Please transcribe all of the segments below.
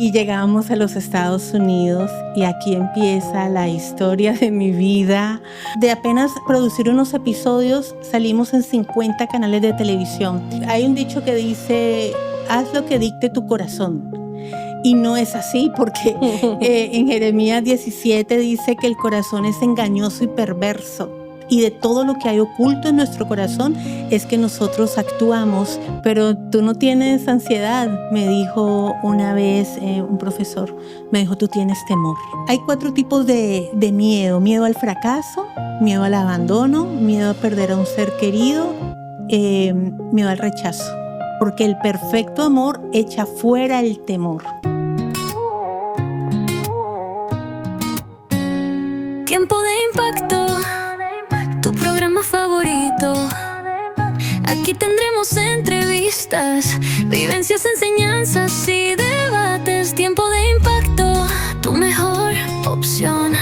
Y llegamos a los Estados Unidos y aquí empieza la historia de mi vida. De apenas producir unos episodios, salimos en 50 canales de televisión. Hay un dicho que dice, haz lo que dicte tu corazón. Y no es así, porque en Jeremías 17 dice que el corazón es engañoso y perverso. Y de todo lo que hay oculto en nuestro corazón es que nosotros actuamos. Pero tú no tienes ansiedad, me dijo una vez un profesor. Me dijo, tú tienes temor. Hay 4 tipos de miedo. Miedo al fracaso, miedo al abandono, miedo a perder a un ser querido, miedo al rechazo. Porque el perfecto amor echa fuera el temor. Tiempo de impacto, tu programa favorito. Aquí tendremos entrevistas, vivencias, enseñanzas y debates. Tiempo de impacto, tu mejor opción.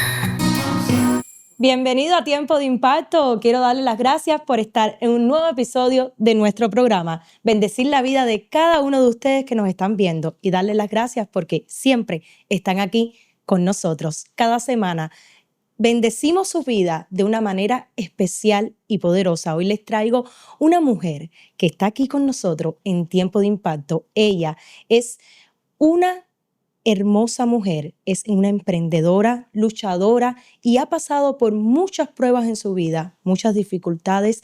Bienvenido a Tiempo de Impacto. Quiero darle las gracias por estar en un nuevo episodio de nuestro programa. Bendecir la vida de cada uno de ustedes que nos están viendo y darles las gracias porque siempre están aquí con nosotros. Cada semana bendecimos su vida de una manera especial y poderosa. Hoy les traigo una mujer que está aquí con nosotros en Tiempo de Impacto. Ella es una hermosa mujer, es una emprendedora, luchadora y ha pasado por muchas pruebas en su vida, muchas dificultades.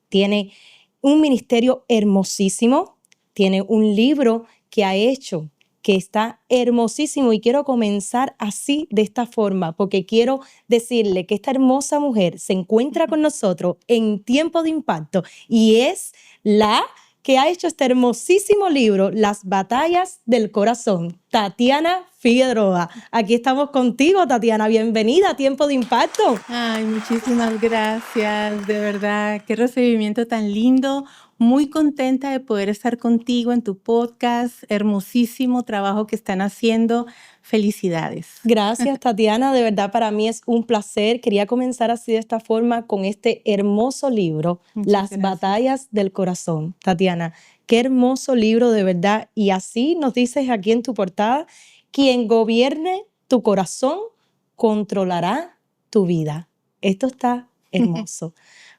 Tiene un ministerio hermosísimo, tiene un libro que ha hecho que está hermosísimo y quiero comenzar así, de esta forma, porque quiero decirle que esta hermosa mujer se encuentra con nosotros en Tiempo de Impacto y es la que ha hecho este hermosísimo libro, Las Batallas del Corazón, Tatiana Figueroa. Aquí estamos contigo, Tatiana. Bienvenida a Tiempo de Impacto. Ay, muchísimas gracias, de verdad, qué recibimiento tan lindo. Muy contenta de poder estar contigo en tu podcast, hermosísimo trabajo que están haciendo. Felicidades. Gracias, Tatiana. De verdad, para mí es un placer. Quería comenzar así de esta forma con este hermoso libro, Las Batallas del Corazón. Tatiana, qué hermoso libro, de verdad. Y así nos dices aquí en tu portada, quien gobierne tu corazón controlará tu vida. Esto está hermoso.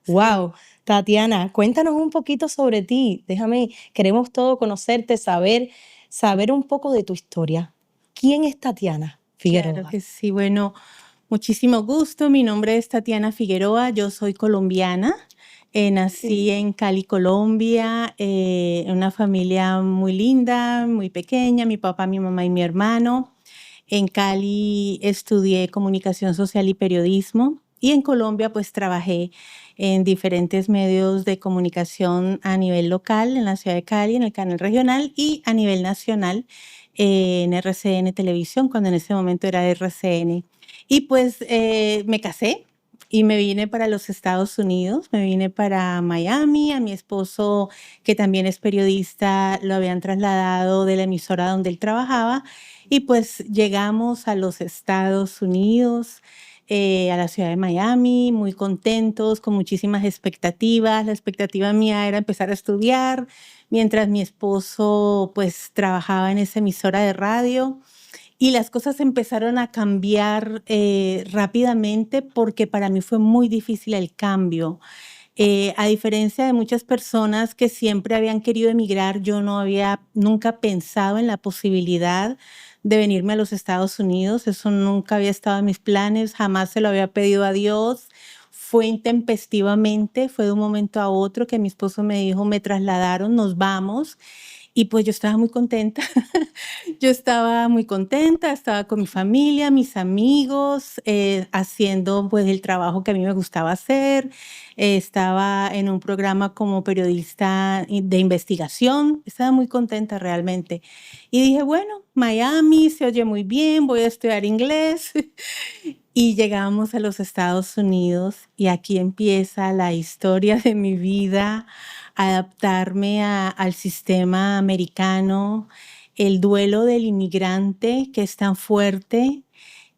Wow. Tatiana, cuéntanos un poquito sobre ti. Queremos todo conocerte, saber un poco de tu historia. ¿Quién es Tatiana Figueroa? Claro que sí. Bueno, muchísimo gusto. Mi nombre es Tatiana Figueroa. Yo soy colombiana. Nací en Cali, Colombia, en una familia muy linda, muy pequeña. Mi papá, mi mamá y mi hermano. En Cali estudié comunicación social y periodismo. Y en Colombia, pues trabajé en diferentes medios de comunicación a nivel local, en la ciudad de Cali, en el canal regional, y a nivel nacional, en RCN Televisión, cuando en ese momento era RCN. Y pues me casé y me vine para los Estados Unidos, me vine para Miami. A mi esposo, que también es periodista, lo habían trasladado de la emisora donde él trabajaba. Y pues llegamos a los Estados Unidos, a la ciudad de Miami, muy contentos, con muchísimas expectativas. La expectativa mía era empezar a estudiar, mientras mi esposo pues trabajaba en esa emisora de radio. Y las cosas empezaron a cambiar rápidamente, porque para mí fue muy difícil el cambio. A diferencia de muchas personas que siempre habían querido emigrar, yo no había nunca pensado en la posibilidad de venirme a los Estados Unidos. Eso nunca había estado en mis planes, jamás se lo había pedido a Dios. Fue intempestivamente, fue de un momento a otro que mi esposo me dijo, me trasladaron, nos vamos. Y pues yo estaba muy contenta. Yo estaba muy contenta, estaba con mi familia, mis amigos, haciendo pues el trabajo que a mí me gustaba hacer. Estaba en un programa como periodista de investigación. Estaba muy contenta realmente. Y dije, bueno, Miami se oye muy bien, voy a estudiar inglés. Y llegamos a los Estados Unidos y aquí empieza la historia de mi vida, adaptarme al sistema americano, el duelo del inmigrante que es tan fuerte.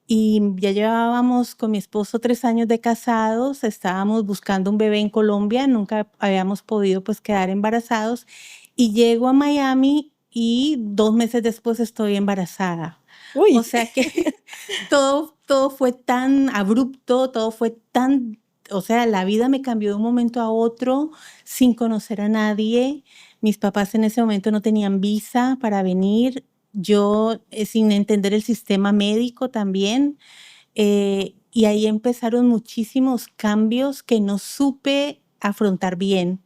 Y ya llevábamos con mi esposo 3 años de casados, estábamos buscando un bebé en Colombia, nunca habíamos podido pues quedar embarazados. Y llego a Miami y 2 meses después estoy embarazada. Uy, O sea que todo fue tan abrupto, todo fue tan, o sea, la vida me cambió de un momento a otro sin conocer a nadie. Mis papás en ese momento no tenían visa para venir. Yo sin entender el sistema médico también. Y ahí empezaron muchísimos cambios que no supe afrontar bien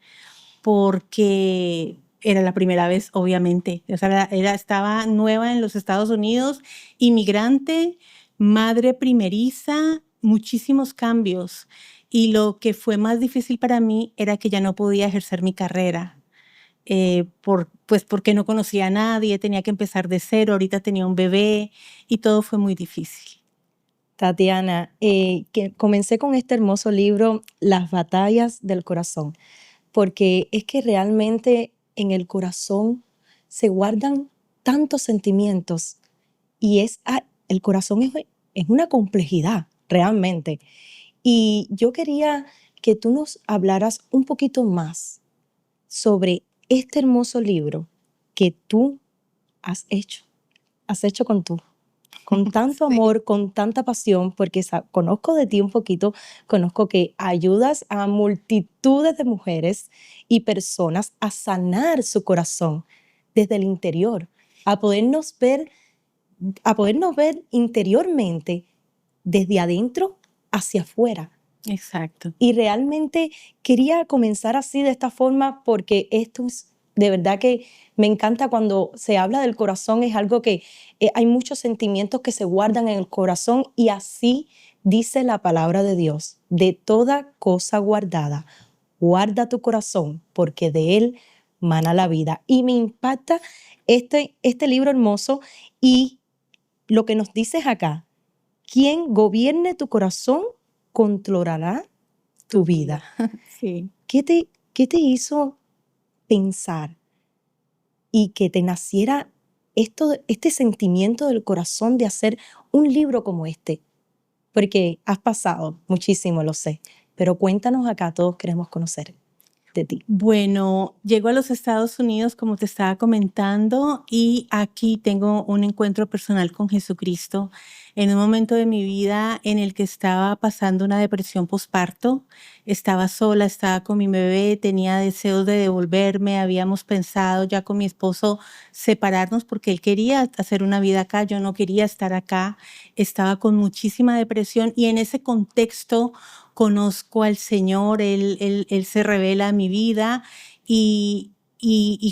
porque era la primera vez, obviamente. O sea, estaba nueva en los Estados Unidos, inmigrante, madre primeriza, muchísimos cambios. Y lo que fue más difícil para mí era que ya no podía ejercer mi carrera. Pues porque no conocía a nadie, tenía que empezar de cero, ahorita tenía un bebé y todo fue muy difícil. Tatiana, que comencé con este hermoso libro, Las batallas del corazón, porque es que realmente en el corazón se guardan tantos sentimientos y el corazón es una complejidad realmente. Y yo quería que tú nos hablaras un poquito más sobre este hermoso libro que tú has hecho con tanto Sí. amor, con tanta pasión, porque conozco de ti un poquito, conozco que ayudas a multitudes de mujeres y personas a sanar su corazón desde el interior, a podernos ver, a podernos ver interiormente desde adentro hacia afuera. Exacto. Y realmente quería comenzar así de esta forma porque esto es de verdad que me encanta cuando se habla del corazón, es algo que hay muchos sentimientos que se guardan en el corazón y así dice la palabra de Dios, de toda cosa guardada, guarda tu corazón porque de él mana la vida. Y me impacta este libro hermoso y lo que nos dices acá, quien gobierne tu corazón controlará tu vida. Sí. ¿Qué te hizo pensar y que te naciera este sentimiento del corazón de hacer un libro como este? Porque has pasado muchísimo, lo sé, pero cuéntanos acá, todos queremos conocer de ti. Bueno, llego a los Estados Unidos, como te estaba comentando, y aquí tengo un encuentro personal con Jesucristo en un momento de mi vida en el que estaba pasando una depresión posparto. Estaba sola, estaba con mi bebé, tenía deseos de devolverme, habíamos pensado ya con mi esposo separarnos porque él quería hacer una vida acá, yo no quería estar acá, estaba con muchísima depresión y en ese contexto conozco al Señor, Él se revela a mi vida y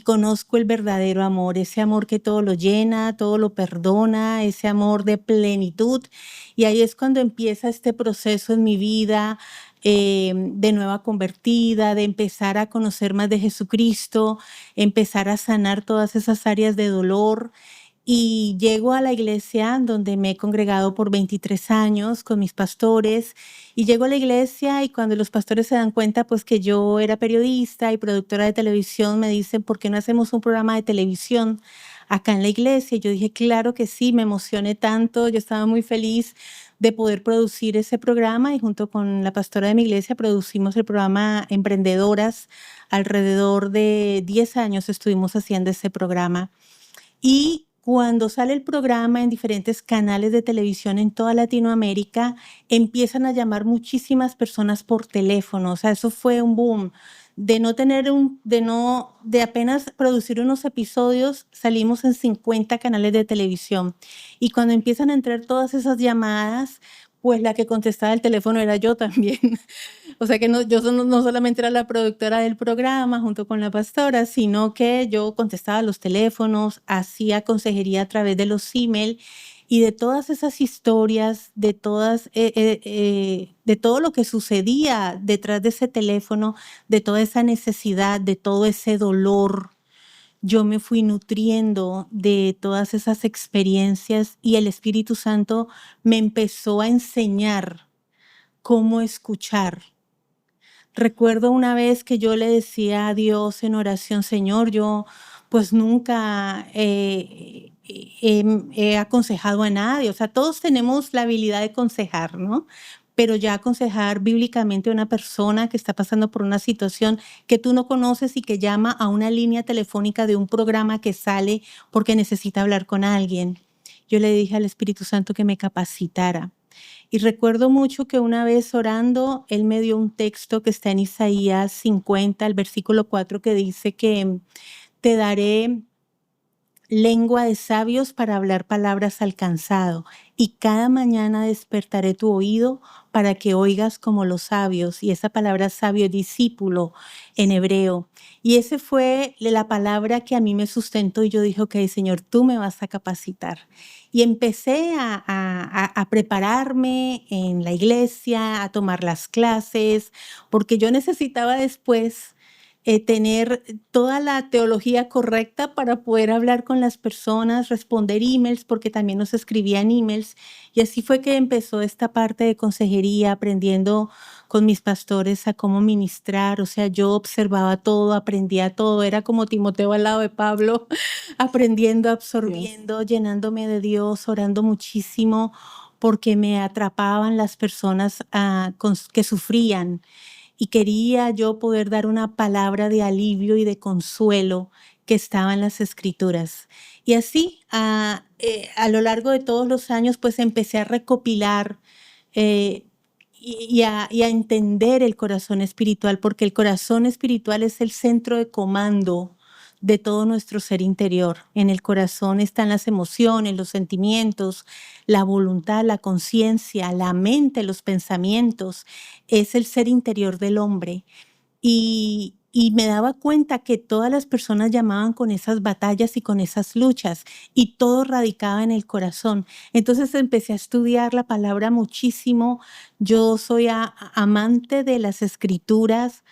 conozco el verdadero amor, ese amor que todo lo llena, todo lo perdona, ese amor de plenitud. Y ahí es cuando empieza este proceso en mi vida de nueva convertida, de empezar a conocer más de Jesucristo, empezar a sanar todas esas áreas de dolor. Y llego a la iglesia donde me he congregado por 23 años con mis pastores y llego a la iglesia y cuando los pastores se dan cuenta pues que yo era periodista y productora de televisión me dicen, ¿por qué no hacemos un programa de televisión acá en la iglesia? Y yo dije, claro que sí, me emocioné tanto, yo estaba muy feliz de poder producir ese programa y junto con la pastora de mi iglesia producimos el programa Emprendedoras. Alrededor de 10 años estuvimos haciendo ese programa. Y cuando sale el programa en diferentes canales de televisión en toda Latinoamérica, empiezan a llamar muchísimas personas por teléfono. O sea, eso fue un boom. De apenas producir unos episodios, salimos en 50 canales de televisión. Y cuando empiezan a entrar todas esas llamadas, pues la que contestaba el teléfono era yo también. O sea que yo no solamente era la productora del programa junto con la pastora, sino que yo contestaba los teléfonos, hacía consejería a través de los email y de todas esas historias, de todo lo que sucedía detrás de ese teléfono, de toda esa necesidad, de todo ese dolor. Yo me fui nutriendo de todas esas experiencias y el Espíritu Santo me empezó a enseñar cómo escuchar. Recuerdo una vez que yo le decía a Dios en oración, Señor, yo pues nunca he aconsejado a nadie, o sea, todos tenemos la habilidad de aconsejar, ¿no? pero ya aconsejar bíblicamente a una persona que está pasando por una situación que tú no conoces y que llama a una línea telefónica de un programa que sale porque necesita hablar con alguien. Yo le dije al Espíritu Santo que me capacitara. Y recuerdo mucho que una vez orando, Él me dio un texto que está en Isaías 50, el versículo 4, que dice que te daré lengua de sabios para hablar palabras al cansado, y cada mañana despertaré tu oído para que oigas como los sabios. Y esa palabra sabio es discípulo en hebreo. Y esa fue la palabra que a mí me sustentó y yo dije, ok, Señor, tú me vas a capacitar. Y empecé a prepararme en la iglesia, a tomar las clases, porque yo necesitaba después tener toda la teología correcta para poder hablar con las personas, responder emails, porque también nos escribían emails. Y así fue que empezó esta parte de consejería, aprendiendo con mis pastores a cómo ministrar. O sea, yo observaba todo, aprendía todo. Era como Timoteo al lado de Pablo, aprendiendo, absorbiendo, llenándome de Dios, orando muchísimo, porque me atrapaban las personas que sufrían y quería yo poder dar una palabra de alivio y de consuelo que estaba en las Escrituras. Y así, a lo largo de todos los años, pues empecé a recopilar eh, y a entender el corazón espiritual, porque el corazón espiritual es el centro de comando de todo nuestro ser interior. En el corazón están las emociones, los sentimientos, la voluntad, la conciencia, la mente, los pensamientos. Es el ser interior del hombre. Y me daba cuenta que todas las personas llamaban con esas batallas y con esas luchas, y todo radicaba en el corazón. Entonces empecé a estudiar la palabra muchísimo. Yo soy amante de las escrituras.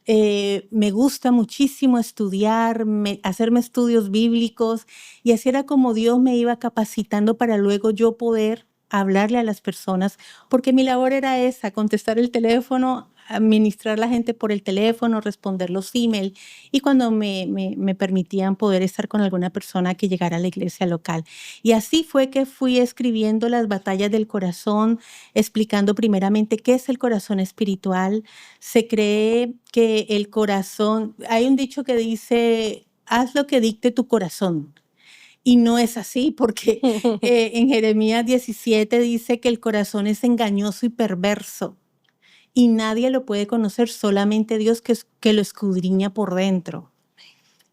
Me gusta muchísimo estudiar, hacerme estudios bíblicos, y así era como Dios me iba capacitando para luego yo poder hablarle a las personas, porque mi labor era esa, contestar el teléfono, administrar a la gente por el teléfono, responder los emails, y cuando me permitían poder estar con alguna persona que llegara a la iglesia local. Y así fue que fui escribiendo las batallas del corazón, explicando primeramente qué es el corazón espiritual. Se cree que el corazón, hay un dicho que dice, haz lo que dicte tu corazón. Y no es así, porque en Jeremías 17 dice que el corazón es engañoso y perverso, y nadie lo puede conocer, solamente Dios que lo escudriña por dentro.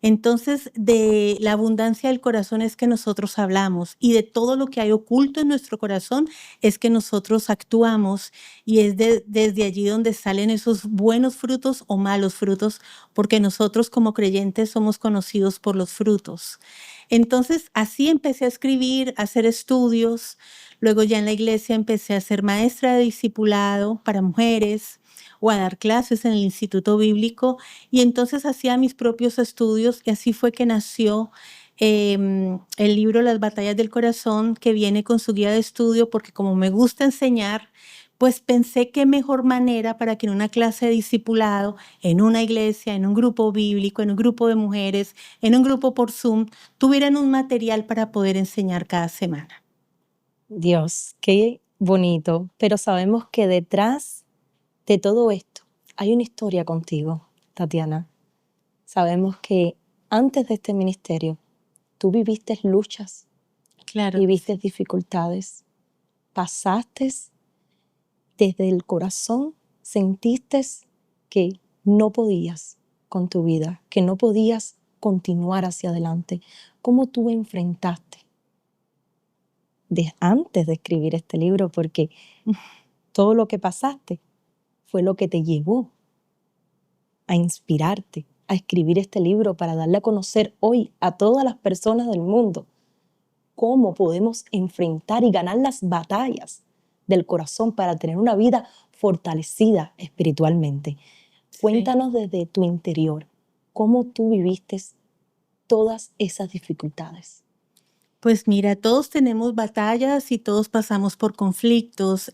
Entonces, de la abundancia del corazón es que nosotros hablamos, y de todo lo que hay oculto en nuestro corazón es que nosotros actuamos, y es desde allí donde salen esos buenos frutos o malos frutos, porque nosotros como creyentes somos conocidos por los frutos. Entonces, así empecé a escribir, a hacer estudios. Luego ya en la iglesia empecé a ser maestra de discipulado para mujeres, o a dar clases en el Instituto Bíblico, y entonces hacía mis propios estudios, y así fue que nació el libro Las batallas del corazón, que viene con su guía de estudio, porque como me gusta enseñar, pues pensé qué mejor manera para que en una clase de discipulado, en una iglesia, en un grupo bíblico, en un grupo de mujeres, en un grupo por Zoom, tuvieran un material para poder enseñar cada semana. Dios, qué bonito. Pero sabemos que detrás de todo esto hay una historia contigo, Tatiana. Sabemos que antes de este ministerio tú viviste luchas, Claro. viviste dificultades, pasaste desde el corazón, sentiste que no podías con tu vida, que no podías continuar hacia adelante. ¿Cómo tú enfrentaste antes de escribir este libro? Porque todo lo que pasaste fue lo que te llevó a inspirarte, a escribir este libro para darle a conocer hoy a todas las personas del mundo cómo podemos enfrentar y ganar las batallas del corazón para tener una vida fortalecida espiritualmente. Cuéntanos desde tu interior, cómo tú viviste todas esas dificultades. Pues mira, todos tenemos batallas y todos pasamos por conflictos.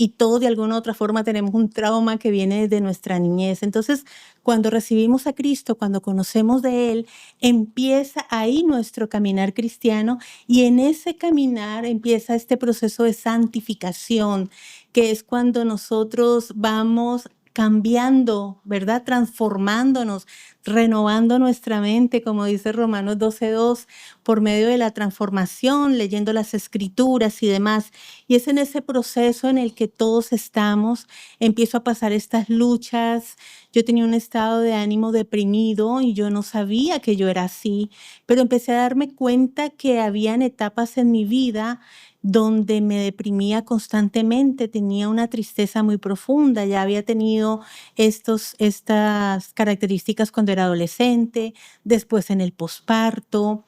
y todos de alguna u otra forma tenemos un trauma que viene desde nuestra niñez. Entonces, cuando recibimos a Cristo, cuando conocemos de Él, empieza ahí nuestro caminar cristiano y en ese caminar empieza este proceso de santificación, que es cuando nosotros vamos cambiando, ¿verdad? Transformándonos, renovando nuestra mente, como dice Romanos 12:2, por medio de la transformación, leyendo las escrituras y demás. Y es en ese proceso en el que todos estamos. Empiezo a pasar estas luchas. Yo tenía un estado de ánimo deprimido y yo no sabía que yo era así, pero empecé a darme cuenta que habían etapas en mi vida donde me deprimía constantemente, tenía una tristeza muy profunda, ya había tenido estas características cuando era adolescente, después en el posparto,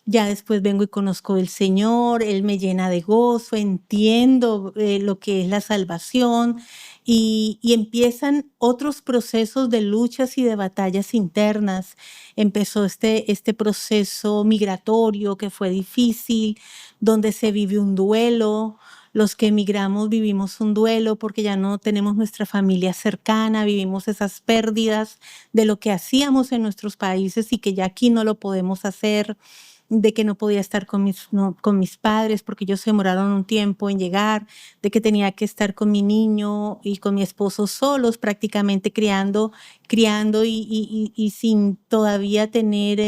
ya después vengo y conozco del Señor, Él me llena de gozo, entiendo lo que es la salvación y empiezan otros procesos de luchas y de batallas internas. Empezó este proceso migratorio que fue difícil, donde se vive un duelo. Los que emigramos vivimos un duelo porque ya no tenemos nuestra familia cercana, vivimos esas pérdidas de lo que hacíamos en nuestros países y que ya aquí no lo podemos hacer, de que no podía estar con mis padres porque ellos se demoraron un tiempo en llegar, de que tenía que estar con mi niño y con mi esposo solos, prácticamente criando y sin todavía tener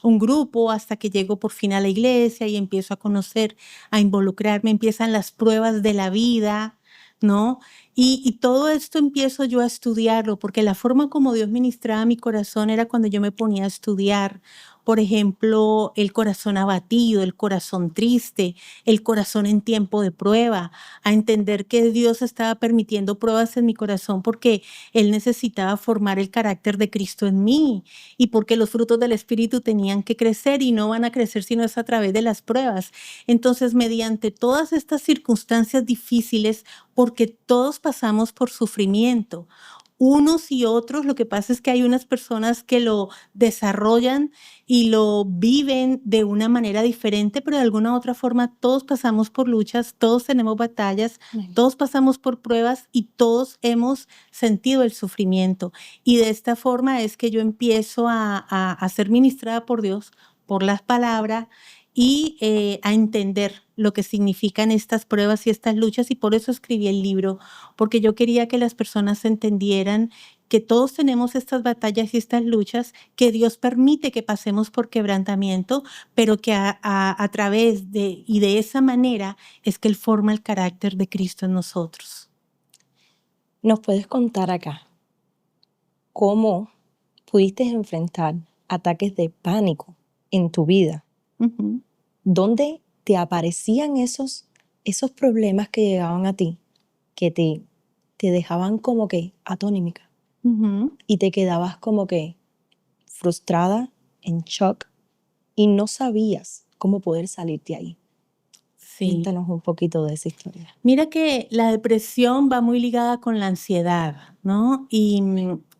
un grupo hasta que llego por fin a la iglesia y empiezo a conocer, a involucrarme, empiezan las pruebas de la vida, ¿no? Y todo esto empiezo yo a estudiarlo, porque la forma como Dios ministraba mi corazón era cuando yo me ponía a estudiar, por ejemplo, el corazón abatido, el corazón triste, el corazón en tiempo de prueba, a entender que Dios estaba permitiendo pruebas en mi corazón porque Él necesitaba formar el carácter de Cristo en mí y porque los frutos del Espíritu tenían que crecer y no van a crecer sino es a través de las pruebas. Entonces, mediante todas estas circunstancias difíciles, porque todos pasamos por sufrimiento, unos y otros, lo que pasa es que hay unas personas que lo desarrollan y lo viven de una manera diferente, pero de alguna u otra forma todos pasamos por luchas, todos tenemos batallas, todos pasamos por pruebas y todos hemos sentido el sufrimiento. Y de esta forma es que yo empiezo a ser ministrada por Dios, por las palabras y a entender lo que significan estas pruebas y estas luchas, y por eso escribí el libro, porque yo quería que las personas entendieran que todos tenemos estas batallas y estas luchas, que Dios permite que pasemos por quebrantamiento, pero que a través de esa manera es que Él forma el carácter de Cristo en nosotros. ¿Nos puedes contar acá cómo pudiste enfrentar ataques de pánico en tu vida? Ujú. ¿Dónde te aparecían esos problemas que llegaban a ti, que te dejaban como que atónica Ujú. y te quedabas como que frustrada, en shock y no sabías cómo poder salirte ahí? Sí. Cuéntanos un poquito de esa historia. Mira que la depresión va muy ligada con la ansiedad, ¿no? Y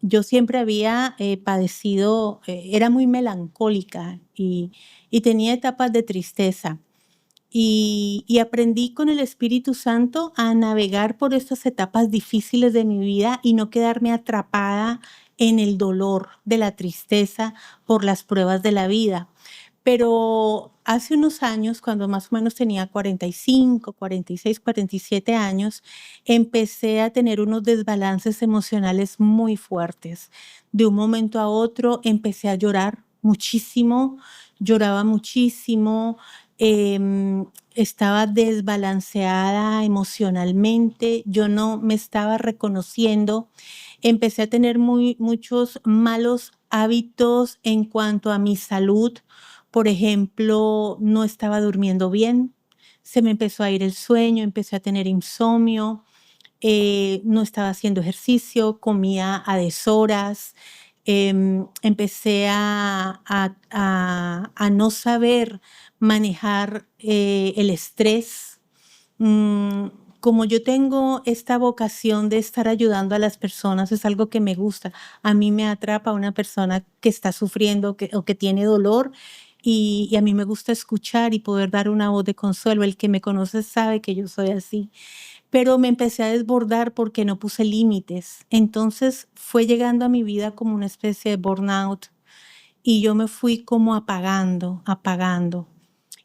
yo siempre había padecido, era muy melancólica y tenía etapas de tristeza. Y aprendí con el Espíritu Santo a navegar por estas etapas difíciles de mi vida y no quedarme atrapada en el dolor de la tristeza por las pruebas de la vida. Pero hace unos años, cuando más o menos tenía 45, 46, 47 años, empecé a tener unos desbalances emocionales muy fuertes. De un momento a otro empecé a llorar muchísimo, lloraba muchísimo, estaba desbalanceada emocionalmente, yo no me estaba reconociendo. Empecé a tener muchos malos hábitos en cuanto a mi salud. Por ejemplo, no estaba durmiendo bien, se me empezó a ir el sueño, empecé a tener insomnio, no estaba haciendo ejercicio, comía a deshoras, empecé a no saber manejar el estrés. Como yo tengo esta vocación de estar ayudando a las personas, es algo que me gusta. A mí me atrapa una persona que está sufriendo o que tiene dolor y a mí me gusta escuchar y poder dar una voz de consuelo. El que me conoce sabe que yo soy así. pero me empecé a desbordar porque no puse límites. Entonces fue llegando a mi vida como una especie de burnout y yo me fui como apagando, apagando.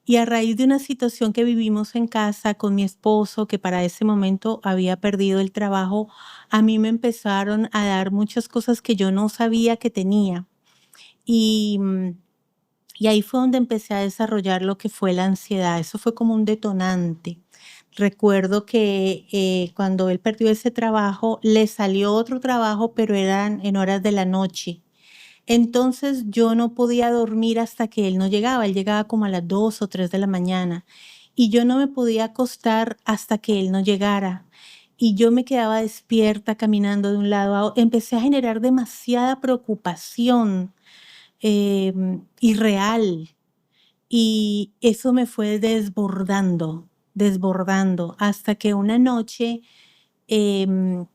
Y a raíz de una situación que vivimos en casa con mi esposo, que para ese momento había perdido el trabajo, a mí me empezaron a dar muchas cosas que yo no sabía que tenía. Y, y ahí fue donde empecé a desarrollar lo que fue la ansiedad. Eso fue como un detonante. Recuerdo que cuando él perdió ese trabajo, le salió otro trabajo, pero eran en horas de la noche. Entonces yo no podía dormir hasta que él no llegaba. Él llegaba como a las 2 o 3 de la mañana y yo no me podía acostar hasta que él no llegara. Y yo me quedaba despierta caminando de un lado a otro. Empecé a generar demasiada preocupación irreal y eso me fue desbordando, desbordando, hasta que una noche em,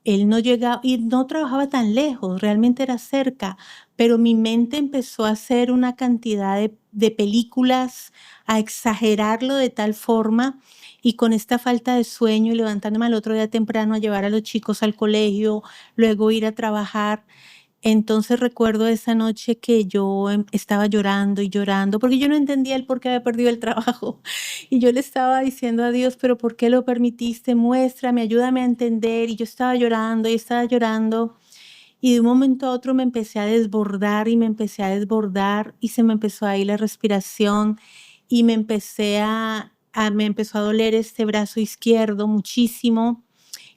él no llegaba y no trabajaba tan lejos, realmente era cerca, pero mi mente empezó a hacer una cantidad de películas, a exagerarlo de tal forma y con esta falta de sueño y levantándome al otro día temprano a llevar a los chicos al colegio, luego ir a trabajar. Entonces recuerdo esa noche que yo estaba llorando y llorando, porque yo no entendía el por qué había perdido el trabajo. Y yo le estaba diciendo a Dios, pero ¿por qué lo permitiste? Muéstrame, ayúdame a entender. Y yo estaba llorando y estaba llorando. Y de un momento a otro me empecé a desbordar y me empecé a desbordar y se me empezó a ir la respiración y me empezó a doler este brazo izquierdo muchísimo.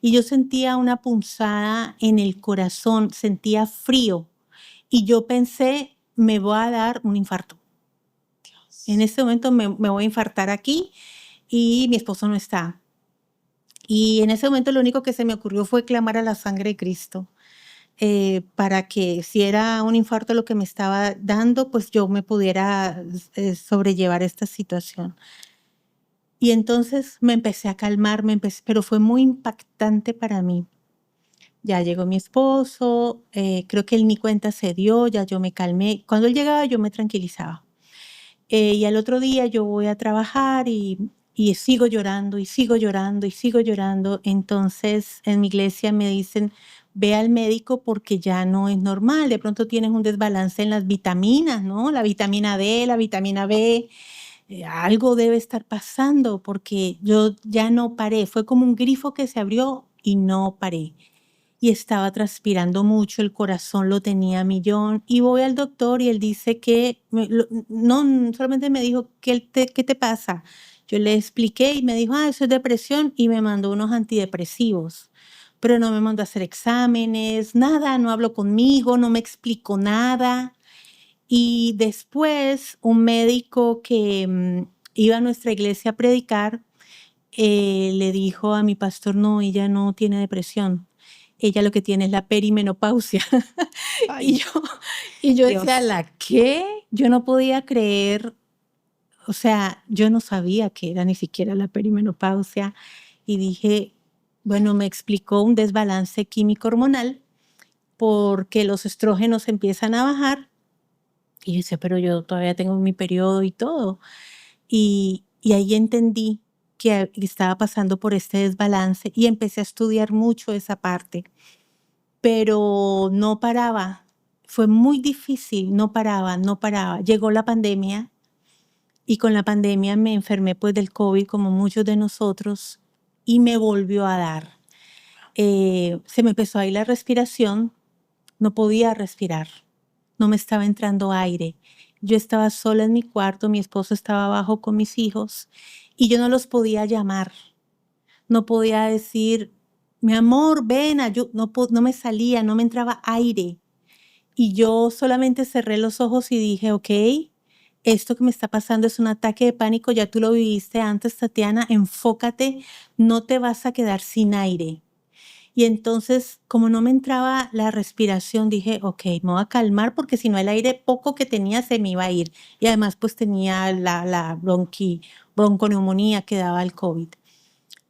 Y yo sentía una punzada en el corazón, sentía frío. Y yo pensé, me voy a dar un infarto. En este momento me voy a infartar aquí y mi esposo no está. Y en ese momento lo único que se me ocurrió fue clamar a la sangre de Cristo para que si era un infarto lo que me estaba dando, pues yo me pudiera sobrellevar esta situación. Y entonces me empecé a calmar, pero fue muy impactante para mí. Ya llegó mi esposo, creo que él ni cuenta se dio, ya yo me calmé. Cuando él llegaba yo me tranquilizaba. Y al otro día yo voy a trabajar y sigo llorando y sigo llorando y sigo llorando. Entonces en mi iglesia me dicen, ve al médico porque ya no es normal. De pronto tienes un desbalance en las vitaminas, ¿no? La vitamina D, la vitamina B. Algo debe estar pasando porque yo ya no paré. Fue como un grifo que se abrió y no paré y estaba transpirando mucho, el corazón lo tenía a millón y voy al doctor y él dice que, no, solamente me dijo, ¿qué te pasa? Yo le expliqué y me dijo, eso es depresión y me mandó unos antidepresivos, pero no me mandó a hacer exámenes, nada, no habló conmigo, no me explicó nada. Y después un médico que iba a nuestra iglesia a predicar, le dijo a mi pastor, no, ella no tiene depresión. Ella lo que tiene es la perimenopausia. Ay, Y yo, y yo decía, Dios. ¿la qué? Yo no podía creer, o sea, yo no sabía que era ni siquiera la perimenopausia. Y dije, bueno, me explicó un desbalance químico hormonal porque los estrógenos empiezan a bajar. Y yo decía, pero yo todavía tengo mi periodo y todo. Y ahí entendí que estaba pasando por este desbalance y empecé a estudiar mucho esa parte, pero no paraba. Fue muy difícil, no paraba, no paraba. Llegó la pandemia y con la pandemia me enfermé pues del COVID como muchos de nosotros y me volvió a dar. Se me empezó a ir la respiración, no podía respirar, no me estaba entrando aire. Yo estaba sola en mi cuarto, mi esposo estaba abajo con mis hijos y yo no los podía llamar. No podía decir, mi amor, ven, no me salía, no me entraba aire. Y yo solamente cerré los ojos y dije, ok, esto que me está pasando es un ataque de pánico, ya tú lo viviste antes, Tatiana, enfócate, no te vas a quedar sin aire. Y entonces, como no me entraba la respiración, dije, ok, me voy a calmar porque si no el aire poco que tenía se me iba a ir. Y además pues tenía la bronconeumonía que daba el COVID.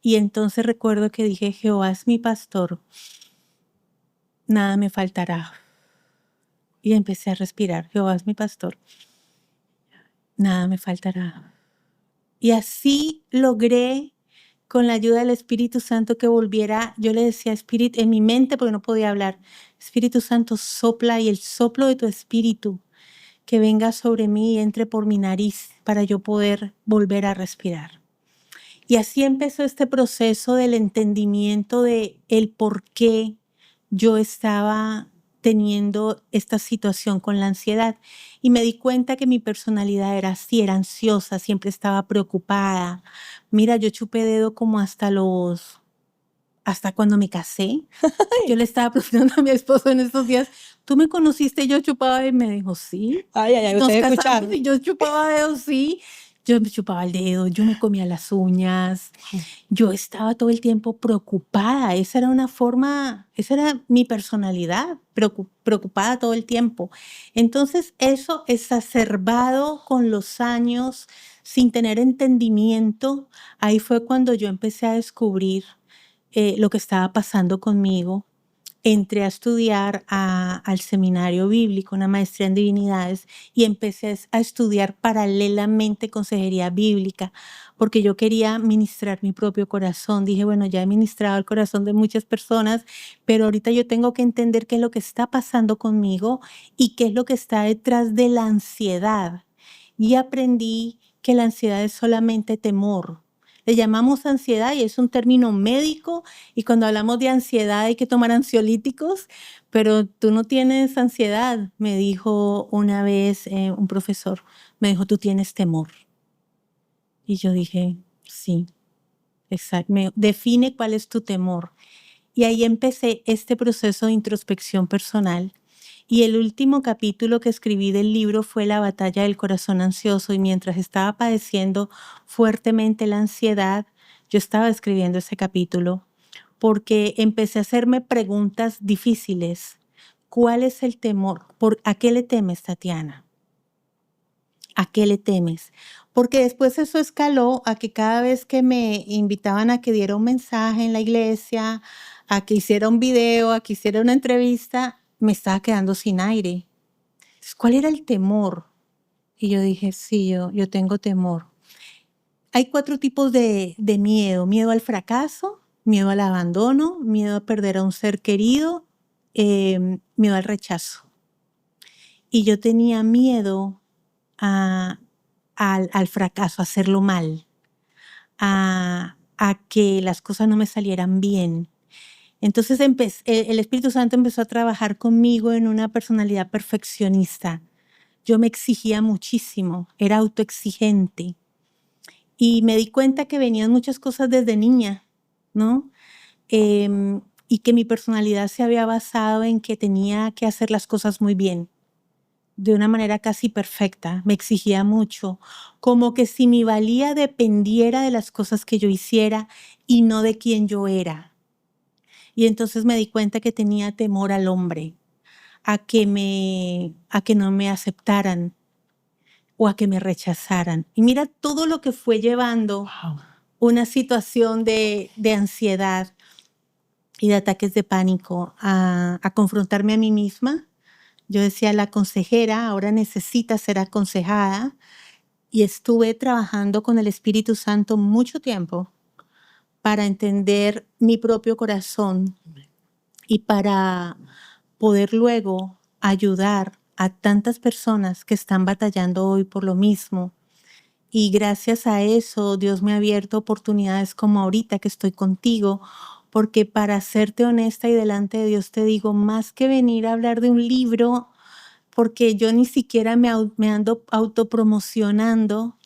Y entonces recuerdo que dije, Jehová es mi pastor, nada me faltará. Y empecé a respirar, Jehová es mi pastor, nada me faltará. Y así logré con la ayuda del Espíritu Santo que volviera. Yo le decía, Espíritu, en mi mente, porque no podía hablar, Espíritu Santo, sopla, y el soplo de tu Espíritu que venga sobre mí y entre por mi nariz para yo poder volver a respirar. Y así empezó este proceso del entendimiento de el por qué yo estaba teniendo esta situación con la ansiedad. Y me di cuenta que mi personalidad era así, era ansiosa, siempre estaba preocupada. Mira, yo chupé dedo como hasta cuando me casé. Yo le estaba preguntando a mi esposo en estos días, ¿tú me conociste y yo chupaba? Y me dijo, sí. Ay, ay, ay, Nos ustedes casamos escucharon. y yo chupaba dedos, sí. Yo me chupaba el dedo, yo me comía las uñas. Yo estaba todo el tiempo preocupada. Esa era mi personalidad, preocupada todo el tiempo. Entonces, eso exacerbado con los años, sin tener entendimiento, ahí fue cuando yo empecé a descubrir lo que estaba pasando conmigo. Entré a estudiar al seminario bíblico, una maestría en divinidades, y empecé a estudiar paralelamente consejería bíblica, porque yo quería ministrar mi propio corazón. Dije, bueno, ya he ministrado el corazón de muchas personas, pero ahorita yo tengo que entender qué es lo que está pasando conmigo y qué es lo que está detrás de la ansiedad. Y aprendí que la ansiedad es solamente temor. Le llamamos ansiedad y es un término médico, y cuando hablamos de ansiedad hay que tomar ansiolíticos, pero tú no tienes ansiedad, me dijo una vez un profesor, me dijo, tú tienes temor. Y yo dije, sí, exacto, define cuál es tu temor. Y ahí empecé este proceso de introspección personal. Y el último capítulo que escribí del libro fue La batalla del corazón ansioso. Y mientras estaba padeciendo fuertemente la ansiedad, yo estaba escribiendo ese capítulo porque empecé a hacerme preguntas difíciles. ¿Cuál es el temor? ¿A qué le temes, Tatiana? ¿A qué le temes? Porque después eso escaló a que cada vez que me invitaban a que diera un mensaje en la iglesia, a que hiciera un video, a que hiciera una entrevista, me estaba quedando sin aire. Entonces, ¿cuál era el temor? Y yo dije, sí, yo tengo temor. Hay 4 tipos de miedo. Miedo al fracaso, miedo al abandono, miedo a perder a un ser querido, miedo al rechazo. Y yo tenía miedo al fracaso, a hacerlo mal, a que las cosas no me salieran bien. Entonces el Espíritu Santo empezó a trabajar conmigo en una personalidad perfeccionista. Yo me exigía muchísimo, era autoexigente. Y me di cuenta que venían muchas cosas desde niña, ¿no? Y que mi personalidad se había basado en que tenía que hacer las cosas muy bien, de una manera casi perfecta. Me exigía mucho, como que si mi valía dependiera de las cosas que yo hiciera y no de quién yo era. Y entonces me di cuenta que tenía temor al hombre, a que no me aceptaran o a que me rechazaran. Y mira todo lo que fue llevando una situación de ansiedad y de ataques de pánico a confrontarme a mí misma. Yo decía, la consejera ahora necesita ser aconsejada, y estuve trabajando con el Espíritu Santo mucho tiempo para entender mi propio corazón y para poder luego ayudar a tantas personas que están batallando hoy por lo mismo. Y gracias a eso, Dios me ha abierto oportunidades como ahorita que estoy contigo, porque para serte honesta y delante de Dios te digo, más que venir a hablar de un libro, porque yo ni siquiera me ando autopromocionando.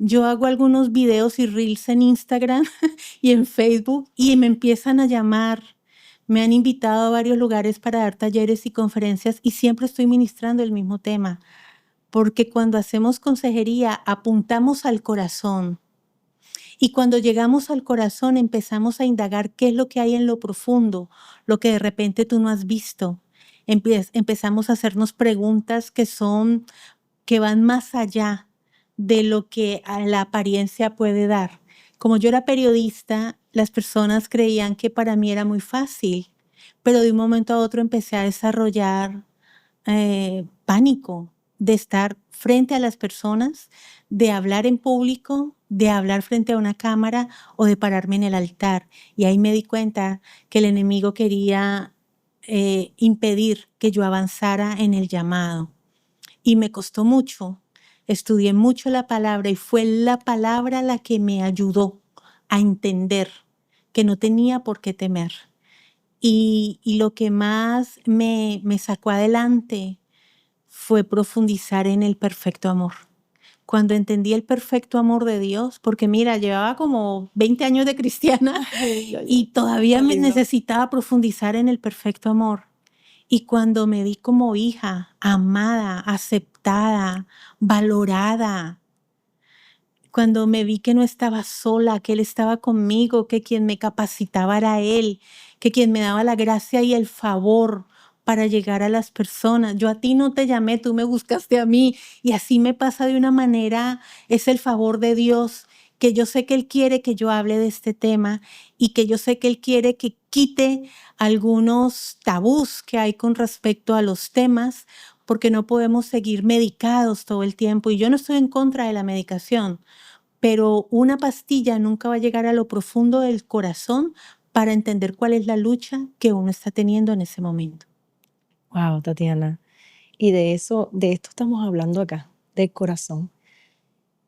Yo hago algunos videos y reels en Instagram y en Facebook y me empiezan a llamar. Me han invitado a varios lugares para dar talleres y conferencias y siempre estoy ministrando el mismo tema. Porque cuando hacemos consejería apuntamos al corazón. Y cuando llegamos al corazón empezamos a indagar qué es lo que hay en lo profundo, lo que de repente tú no has visto. Empezamos a hacernos preguntas que van más allá de lo que a la apariencia puede dar. Como yo era periodista, las personas creían que para mí era muy fácil, pero de un momento a otro empecé a desarrollar pánico de estar frente a las personas, de hablar en público, de hablar frente a una cámara o de pararme en el altar. Y ahí me di cuenta que el enemigo quería impedir que yo avanzara en el llamado. Y me costó mucho. Estudié mucho la palabra y fue la palabra la que me ayudó a entender que no tenía por qué temer. Y lo que más me sacó adelante fue profundizar en el perfecto amor. Cuando entendí el perfecto amor de Dios, porque mira, llevaba como 20 años de cristiana y todavía me necesitaba profundizar en el perfecto amor. Y cuando me vi como hija, amada, aceptada, valorada, cuando me vi que no estaba sola, que Él estaba conmigo, que quien me capacitaba era Él, que quien me daba la gracia y el favor para llegar a las personas. Yo a ti no te llamé, tú me buscaste a mí. Y así me pasa de una manera, es el favor de Dios, que yo sé que Él quiere que yo hable de este tema y que yo sé que Él quiere que quite algunos tabús que hay con respecto a los temas, porque no podemos seguir medicados todo el tiempo. Y yo no estoy en contra de la medicación, pero una pastilla nunca va a llegar a lo profundo del corazón para entender cuál es la lucha que uno está teniendo en ese momento. Wow, Tatiana. Y de esto estamos hablando acá, del corazón.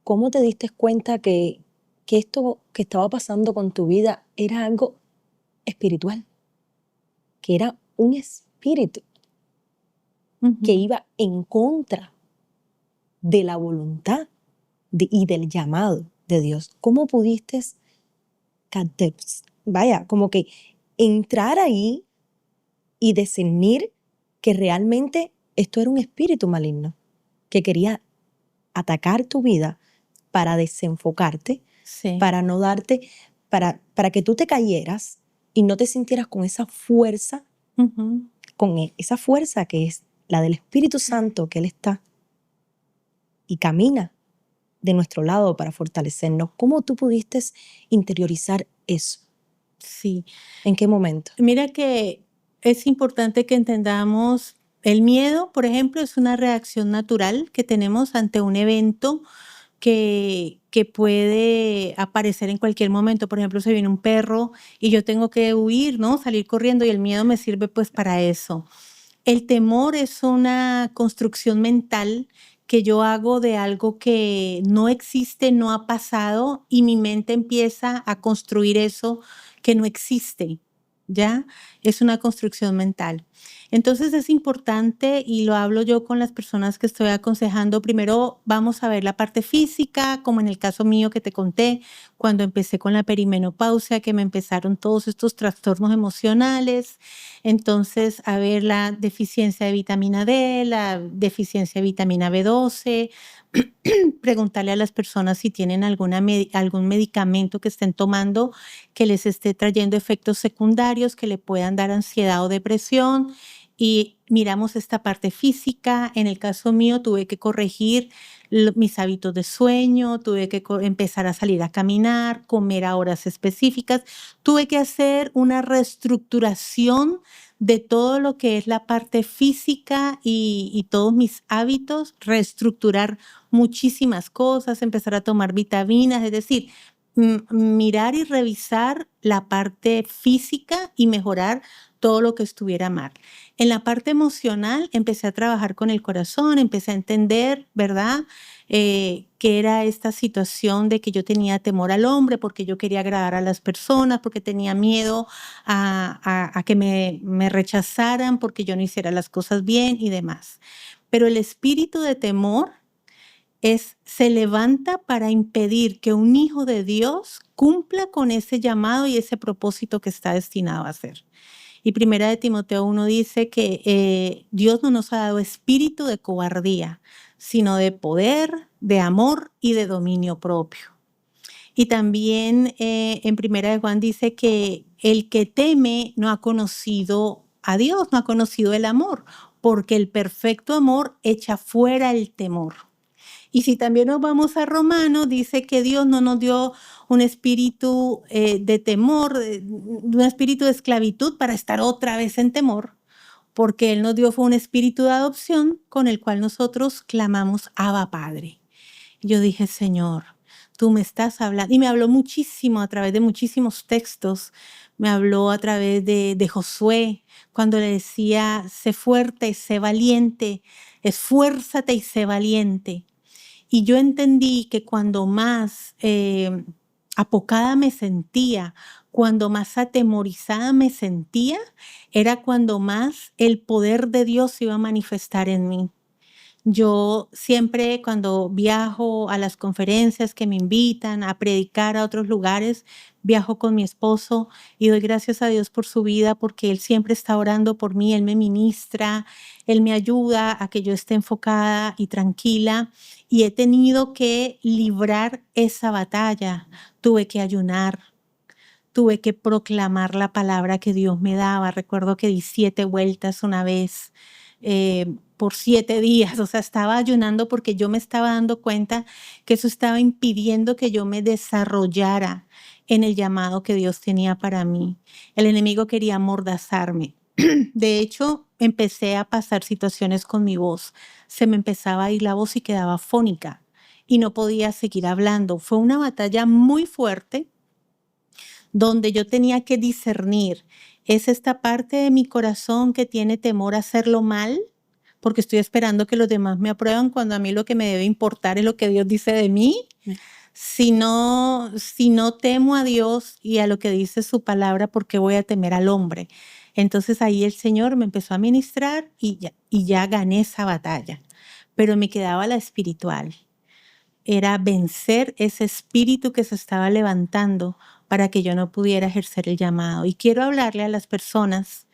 ¿Cómo te diste cuenta que esto que estaba pasando con tu vida era algo espiritual? Que era un espíritu que iba en contra de la voluntad y del llamado de Dios. ¿Cómo pudiste, como que entrar ahí y discernir que realmente esto era un espíritu maligno que quería atacar tu vida para desenfocarte, Sí. para no darte, para que tú te cayeras y no te sintieras con esa fuerza, esa fuerza que es la del Espíritu Santo, que Él está y camina de nuestro lado para fortalecernos? ¿Cómo tú pudiste interiorizar eso? Sí. ¿En qué momento? Mira que es importante que entendamos el miedo, por ejemplo, es una reacción natural que tenemos ante un evento que puede aparecer en cualquier momento. Por ejemplo, se viene un perro y yo tengo que huir, ¿no? Salir corriendo, y el miedo me sirve pues para eso. El temor es una construcción mental que yo hago de algo que no existe, no ha pasado, y mi mente empieza a construir eso que no existe, ¿ya? Es una construcción mental. Entonces es importante, y lo hablo yo con las personas que estoy aconsejando, primero vamos a ver la parte física, como en el caso mío que te conté, cuando empecé con la perimenopausia, que me empezaron todos estos trastornos emocionales. Entonces, a ver la deficiencia de vitamina D, la deficiencia de vitamina B12, preguntarle a las personas si tienen algún medicamento que estén tomando que les esté trayendo efectos secundarios que le puedan dar ansiedad o depresión. Y miramos esta parte física. En el caso mío tuve que corregir mis hábitos de sueño, tuve que empezar a salir a caminar, comer a horas específicas. Tuve que hacer una reestructuración de todo lo que es la parte física y todos mis hábitos, reestructurar muchísimas cosas, empezar a tomar vitaminas, es decir, mirar y revisar la parte física y mejorar todo lo que estuviera mal. En la parte emocional empecé a trabajar con el corazón, empecé a entender, ¿verdad? Que era esta situación de que yo tenía temor al hombre porque yo quería agradar a las personas, porque tenía miedo a que me rechazaran porque yo no hiciera las cosas bien y demás. Pero el espíritu de temor se levanta para impedir que un hijo de Dios cumpla con ese llamado y ese propósito que está destinado a hacer. Y Primera de Timoteo 1 dice que Dios no nos ha dado espíritu de cobardía, sino de poder, de amor y de dominio propio. Y también en Primera de Juan dice que el que teme no ha conocido a Dios, no ha conocido el amor, porque el perfecto amor echa fuera el temor. Y si también nos vamos a Romanos, dice que Dios no nos dio un espíritu de temor, un espíritu de esclavitud para estar otra vez en temor, porque Él nos dio fue un espíritu de adopción con el cual nosotros clamamos Abba Padre. Y yo dije, Señor, tú me estás hablando. Y me habló muchísimo a través de muchísimos textos. Me habló a través de Josué, cuando le decía, sé fuerte, sé valiente, esfuérzate y sé valiente. Y yo entendí que cuando más apocada me sentía, cuando más atemorizada me sentía, era cuando más el poder de Dios se iba a manifestar en mí. Yo siempre cuando viajo a las conferencias que me invitan a predicar a otros lugares, viajo con mi esposo y doy gracias a Dios por su vida porque Él siempre está orando por mí, Él me ministra, Él me ayuda a que yo esté enfocada y tranquila y he tenido que librar esa batalla. Tuve que ayunar, tuve que proclamar la palabra que Dios me daba. Recuerdo que di 7 vueltas una vez por 7 días. O sea, estaba ayunando porque yo me estaba dando cuenta que eso estaba impidiendo que yo me desarrollara en el llamado que Dios tenía para mí. El enemigo quería amordazarme. De hecho, empecé a pasar situaciones con mi voz. Se me empezaba a ir la voz y quedaba fónica y no podía seguir hablando. Fue una batalla muy fuerte donde yo tenía que discernir, ¿es esta parte de mi corazón que tiene temor a hacerlo mal? Porque estoy esperando que los demás me aprueben cuando a mí lo que me debe importar es lo que Dios dice de mí. Si no temo a Dios y a lo que dice su palabra, ¿por qué voy a temer al hombre? Entonces ahí el Señor me empezó a ministrar y ya gané esa batalla. Pero me quedaba la espiritual. Era vencer ese espíritu que se estaba levantando para que yo no pudiera ejercer el llamado. Y quiero hablarle a las personas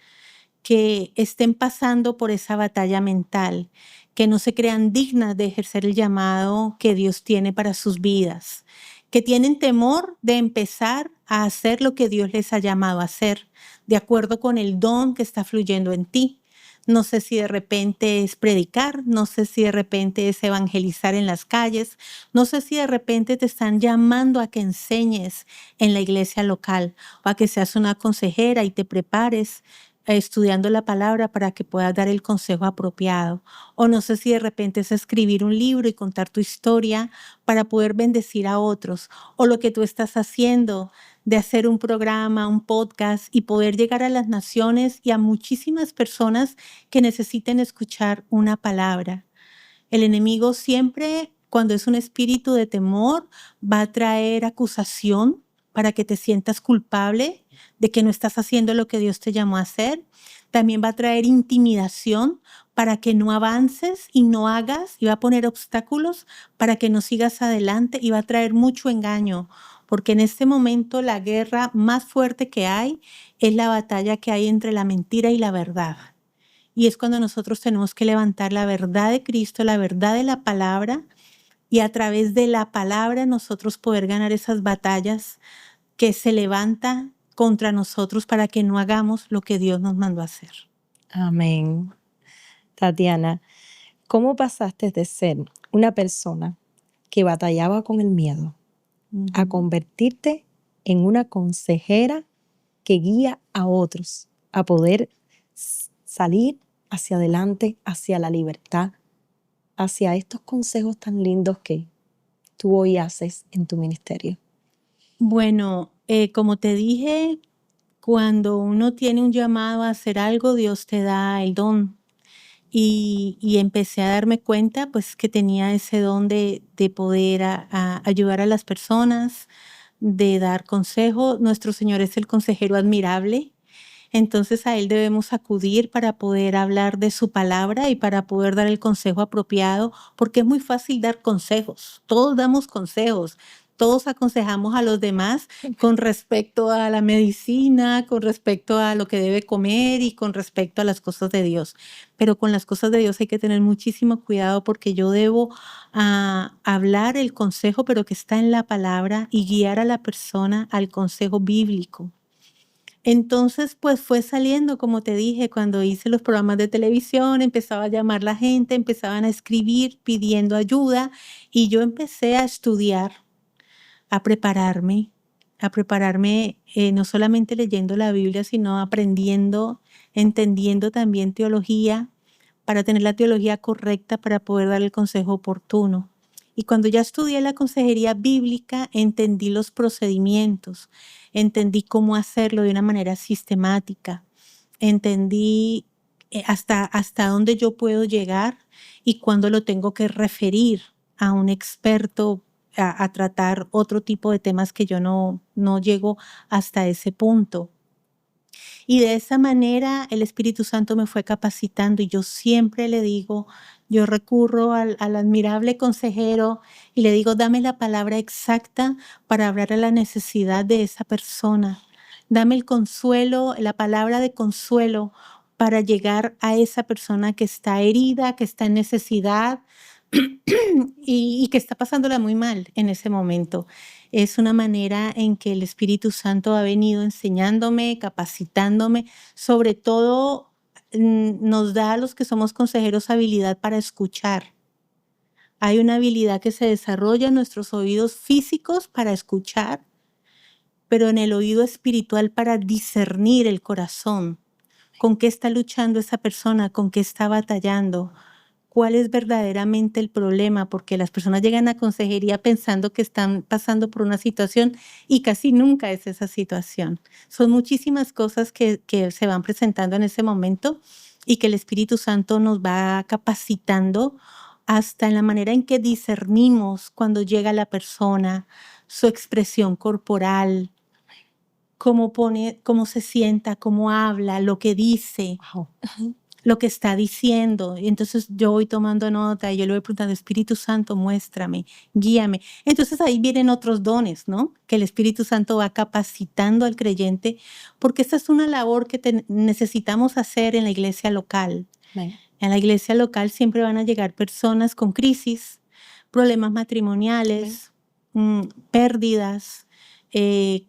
que estén pasando por esa batalla mental, que no se crean dignas de ejercer el llamado que Dios tiene para sus vidas, que tienen temor de empezar a hacer lo que Dios les ha llamado a hacer, de acuerdo con el don que está fluyendo en ti. No sé si de repente es predicar, no sé si de repente es evangelizar en las calles, no sé si de repente te están llamando a que enseñes en la iglesia local o a que seas una consejera y te prepares estudiando la palabra para que puedas dar el consejo apropiado. O no sé si de repente es escribir un libro y contar tu historia para poder bendecir a otros. O lo que tú estás haciendo de hacer un programa, un podcast y poder llegar a las naciones y a muchísimas personas que necesiten escuchar una palabra. El enemigo siempre, cuando es un espíritu de temor, va a traer acusación para que te sientas culpable de que no estás haciendo lo que Dios te llamó a hacer. También va a traer intimidación para que no avances y no hagas, y va a poner obstáculos para que no sigas adelante y va a traer mucho engaño, porque en este momento la guerra más fuerte que hay es la batalla que hay entre la mentira y la verdad. Y es cuando nosotros tenemos que levantar la verdad de Cristo, la verdad de la palabra, y a través de la palabra nosotros poder ganar esas batallas que se levantan contra nosotros para que no hagamos lo que Dios nos mandó a hacer. Amén. Tatiana, ¿cómo pasaste de ser una persona que batallaba con el miedo a convertirte en una consejera que guía a otros a poder salir hacia adelante, hacia la libertad, hacia estos consejos tan lindos que tú hoy haces en tu ministerio? Bueno, como te dije, cuando uno tiene un llamado a hacer algo, Dios te da el don. Y empecé a darme cuenta pues que tenía ese don de poder a ayudar a las personas, de dar consejo. Nuestro Señor es el consejero admirable. Entonces a Él debemos acudir para poder hablar de su palabra y para poder dar el consejo apropiado, porque es muy fácil dar consejos. Todos damos consejos. Todos aconsejamos a los demás con respecto a la medicina, con respecto a lo que debe comer y con respecto a las cosas de Dios. Pero con las cosas de Dios hay que tener muchísimo cuidado porque yo debo hablar el consejo, pero que está en la palabra y guiar a la persona al consejo bíblico. Entonces, pues fue saliendo, como te dije, cuando hice los programas de televisión, empezaba a llamar la gente, empezaban a escribir pidiendo ayuda y yo empecé a estudiar, a prepararme, no solamente leyendo la Biblia, sino aprendiendo, entendiendo también teología, para tener la teología correcta para poder dar el consejo oportuno. Y cuando ya estudié la consejería bíblica, entendí los procedimientos, entendí cómo hacerlo de una manera sistemática, entendí hasta dónde yo puedo llegar y cuándo lo tengo que referir a un experto a tratar otro tipo de temas que yo no llego hasta ese punto. Y de esa manera el Espíritu Santo me fue capacitando y yo siempre le digo, yo recurro al admirable consejero y le digo, dame la palabra exacta para hablar a la necesidad de esa persona. Dame el consuelo, la palabra de consuelo para llegar a esa persona que está herida, que está en necesidad y que está pasándola muy mal en ese momento. Es una manera en que el Espíritu Santo ha venido enseñándome, capacitándome, sobre todo nos da a los que somos consejeros habilidad para escuchar. Hay una habilidad que se desarrolla en nuestros oídos físicos para escuchar, pero en el oído espiritual para discernir el corazón. ¿Con qué está luchando esa persona? ¿Con qué está batallando? ¿Cuál es verdaderamente el problema? Porque las personas llegan a consejería pensando que están pasando por una situación y casi nunca es esa situación. Son muchísimas cosas que se van presentando en ese momento y que el Espíritu Santo nos va capacitando hasta en la manera en que discernimos cuando llega la persona, su expresión corporal, cómo se sienta, cómo habla, lo que dice. Wow. Lo que está diciendo. Y entonces yo voy tomando nota y yo le voy preguntando, Espíritu Santo, muéstrame, guíame. Entonces ahí vienen otros dones, ¿no? Que el Espíritu Santo va capacitando al creyente, porque esta es una labor que necesitamos hacer en la iglesia local. Amén. En la iglesia local siempre van a llegar personas con crisis, problemas matrimoniales, pérdidas,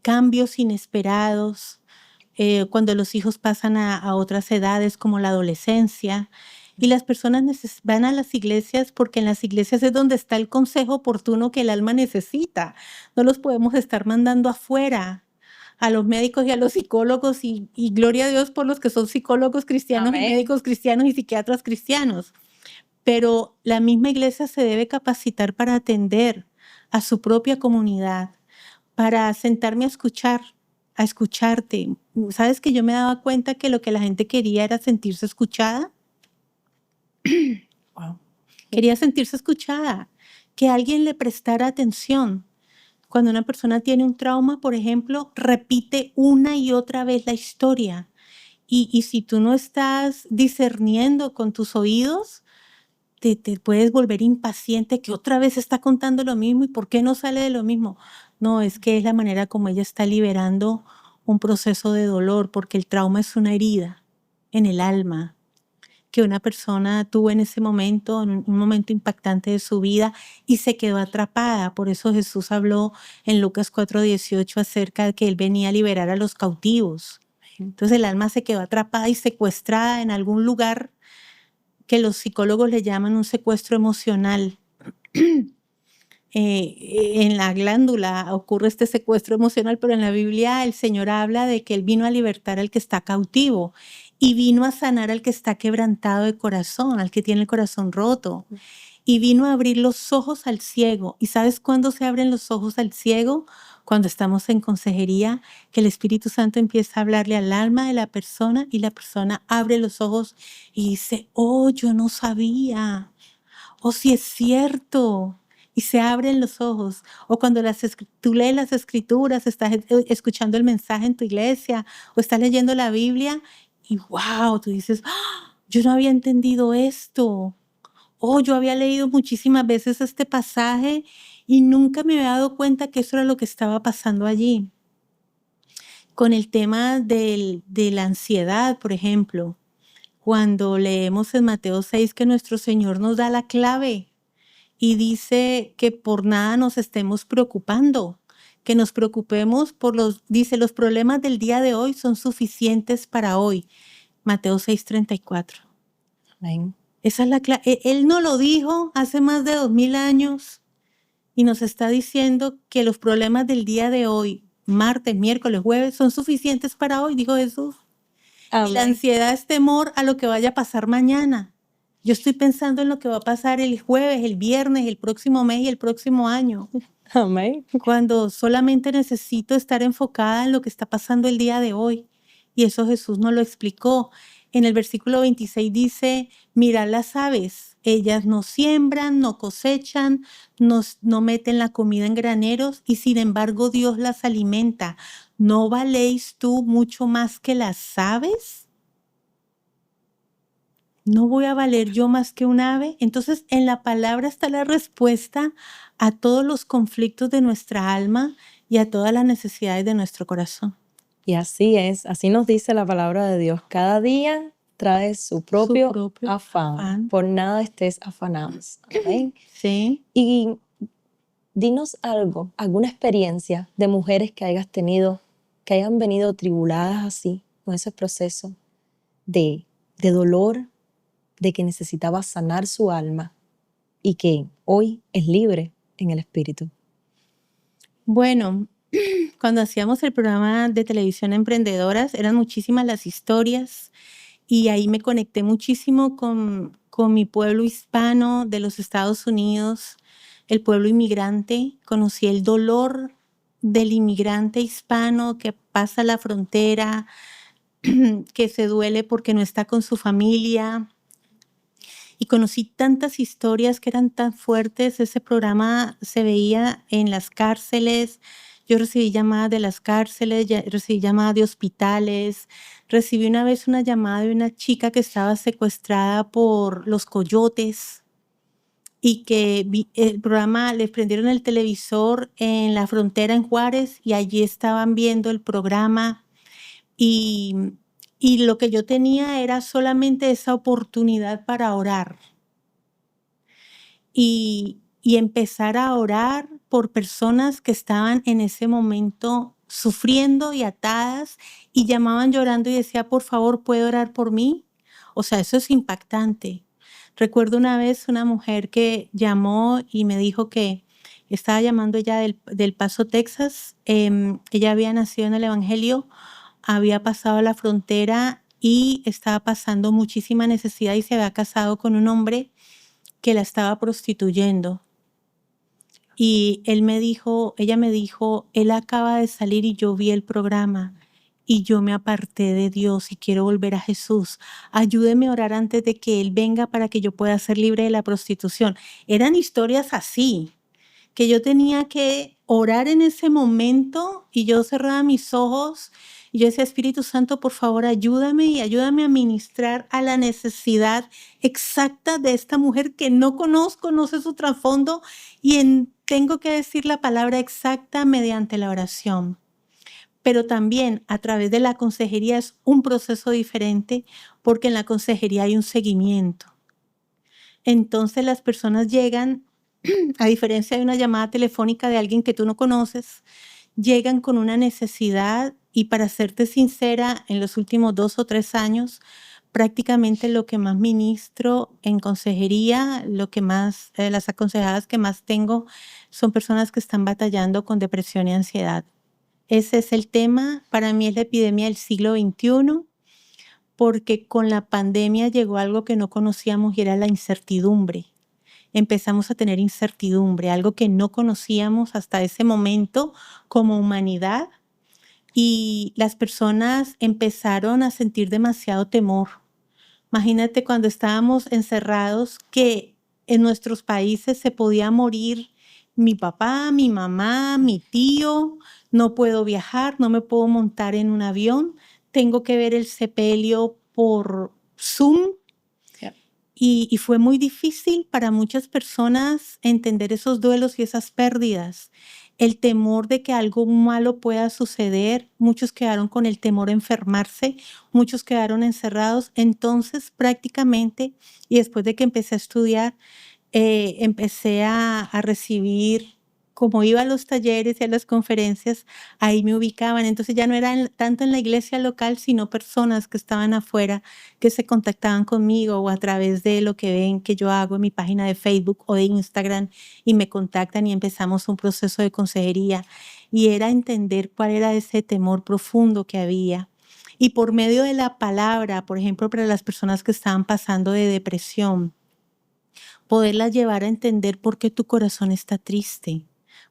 cambios inesperados, cuando los hijos pasan a otras edades como la adolescencia. Y las personas van a las iglesias porque en las iglesias es donde está el consejo oportuno que el alma necesita. No los podemos estar mandando afuera a los médicos y a los psicólogos y gloria a Dios por los que son psicólogos cristianos Amén. y médicos cristianos y psiquiatras cristianos. Pero la misma iglesia se debe capacitar para atender a su propia comunidad, para sentarme a escucharte. ¿Sabes que yo me daba cuenta que lo que la gente quería era sentirse escuchada? Wow. Quería sentirse escuchada, que alguien le prestara atención. Cuando una persona tiene un trauma, por ejemplo, repite una y otra vez la historia. Y si tú no estás discerniendo con tus oídos, te puedes volver impaciente, que otra vez está contando lo mismo y ¿por qué no sale de lo mismo? No, es que es la manera como ella está liberando un proceso de dolor, porque el trauma es una herida en el alma que una persona tuvo en ese momento, en un momento impactante de su vida y se quedó atrapada. Por eso Jesús habló en Lucas 4:18 acerca de que Él venía a liberar a los cautivos. Entonces el alma se quedó atrapada y secuestrada en algún lugar que los psicólogos le llaman un secuestro emocional. En la glándula ocurre este secuestro emocional, pero en la Biblia el Señor habla de que Él vino a libertar al que está cautivo y vino a sanar al que está quebrantado de corazón, al que tiene el corazón roto. Y vino a abrir los ojos al ciego. ¿Y sabes cuándo se abren los ojos al ciego? Cuando estamos en consejería, que el Espíritu Santo empieza a hablarle al alma de la persona y la persona abre los ojos y dice, oh, yo no sabía. Oh, sí es cierto. Y se abren los ojos. O cuando tú lees las escrituras, estás escuchando el mensaje en tu iglesia o estás leyendo la Biblia y wow, tú dices, ¡ah! Yo no había entendido esto. Oh, yo había leído muchísimas veces este pasaje y nunca me había dado cuenta que eso era lo que estaba pasando allí. Con el tema de la ansiedad, por ejemplo, cuando leemos en Mateo 6 que nuestro Señor nos da la clave y dice que por nada nos estemos preocupando, que nos preocupemos dice, los problemas del día de hoy son suficientes para hoy. Mateo 6:34. Amén. Esa es la clave. Él no lo dijo hace más de 2000 años y nos está diciendo que los problemas del día de hoy, martes, miércoles, jueves, son suficientes para hoy, dijo Jesús. Y la Amén. ansiedad es temor a lo que vaya a pasar mañana. Yo estoy pensando en lo que va a pasar el jueves, el viernes, el próximo mes y el próximo año, Amén. cuando solamente necesito estar enfocada en lo que está pasando el día de hoy. Y eso Jesús nos lo explicó. En el versículo 26 dice, mirad las aves, ellas no siembran, no cosechan, no meten la comida en graneros y sin embargo Dios las alimenta. ¿No valéis tú mucho más que las aves? ¿No voy a valer yo más que un ave? Entonces, en la palabra está la respuesta a todos los conflictos de nuestra alma y a todas las necesidades de nuestro corazón. Y así es, así nos dice la palabra de Dios. Cada día trae su propio afán. Por nada estés afanados. Amén. Sí. Y dinos algo, alguna experiencia de mujeres que hayas tenido, que hayan venido tribuladas así, con ese proceso de dolor, de que necesitaba sanar su alma y que hoy es libre en el espíritu. Bueno, cuando hacíamos el programa de televisión Emprendedoras, eran muchísimas las historias y ahí me conecté muchísimo con mi pueblo hispano de los Estados Unidos, el pueblo inmigrante. Conocí el dolor del inmigrante hispano que pasa la frontera, que se duele porque no está con su familia. Y conocí tantas historias que eran tan fuertes. Ese programa se veía en las cárceles. Yo recibí llamadas de las cárceles, recibí llamadas de hospitales. Recibí una vez una llamada de una chica que estaba secuestrada por los coyotes y que el programa, les prendieron el televisor en la frontera en Juárez y allí estaban viendo el programa. Y lo que yo tenía era solamente esa oportunidad para orar y empezar a orar por personas que estaban en ese momento sufriendo y atadas y llamaban llorando y decía, por favor, ¿puede orar por mí? O sea, eso es impactante. Recuerdo una vez una mujer que llamó y me dijo que estaba llamando ella del Paso, Texas. Ella había nacido en el Evangelio, había pasado la frontera y estaba pasando muchísima necesidad y se había casado con un hombre que la estaba prostituyendo. Y ella me dijo, él acaba de salir y yo vi el programa y yo me aparté de Dios y quiero volver a Jesús. Ayúdeme a orar antes de que él venga para que yo pueda ser libre de la prostitución. Eran historias así, que yo tenía que orar en ese momento y yo cerraba mis ojos y yo decía, Espíritu Santo, por favor, ayúdame y ayúdame a ministrar a la necesidad exacta de esta mujer que no conozco, no sé su trasfondo y tengo que decir la palabra exacta mediante la oración. Pero también a través de la consejería es un proceso diferente porque en la consejería hay un seguimiento. Entonces las personas llegan, a diferencia de una llamada telefónica de alguien que tú no conoces, llegan con una necesidad y para serte sincera, en los últimos 2 o 3 años, prácticamente lo que más ministro en consejería, lo que más, las aconsejadas que más tengo son personas que están batallando con depresión y ansiedad. Ese es el tema, para mí es la epidemia del siglo XXI, porque con la pandemia llegó algo que no conocíamos y era la incertidumbre. Empezamos a tener incertidumbre, algo que no conocíamos hasta ese momento como humanidad, y las personas empezaron a sentir demasiado temor. Imagínate cuando estábamos encerrados que en nuestros países se podía morir mi papá, mi mamá, mi tío, no puedo viajar, no me puedo montar en un avión, tengo que ver el sepelio por Zoom. Y fue muy difícil para muchas personas entender esos duelos y esas pérdidas. El temor de que algo malo pueda suceder, muchos quedaron con el temor a enfermarse, muchos quedaron encerrados. Entonces, prácticamente, y después de que empecé a estudiar, empecé a recibir, como iba a los talleres y a las conferencias, ahí me ubicaban. Entonces ya no era tanto en la iglesia local, sino personas que estaban afuera, que se contactaban conmigo o a través de lo que ven que yo hago en mi página de Facebook o de Instagram y me contactan y empezamos un proceso de consejería. Y era entender cuál era ese temor profundo que había. Y por medio de la palabra, por ejemplo, para las personas que estaban pasando de depresión, poderla llevar a entender por qué tu corazón está triste.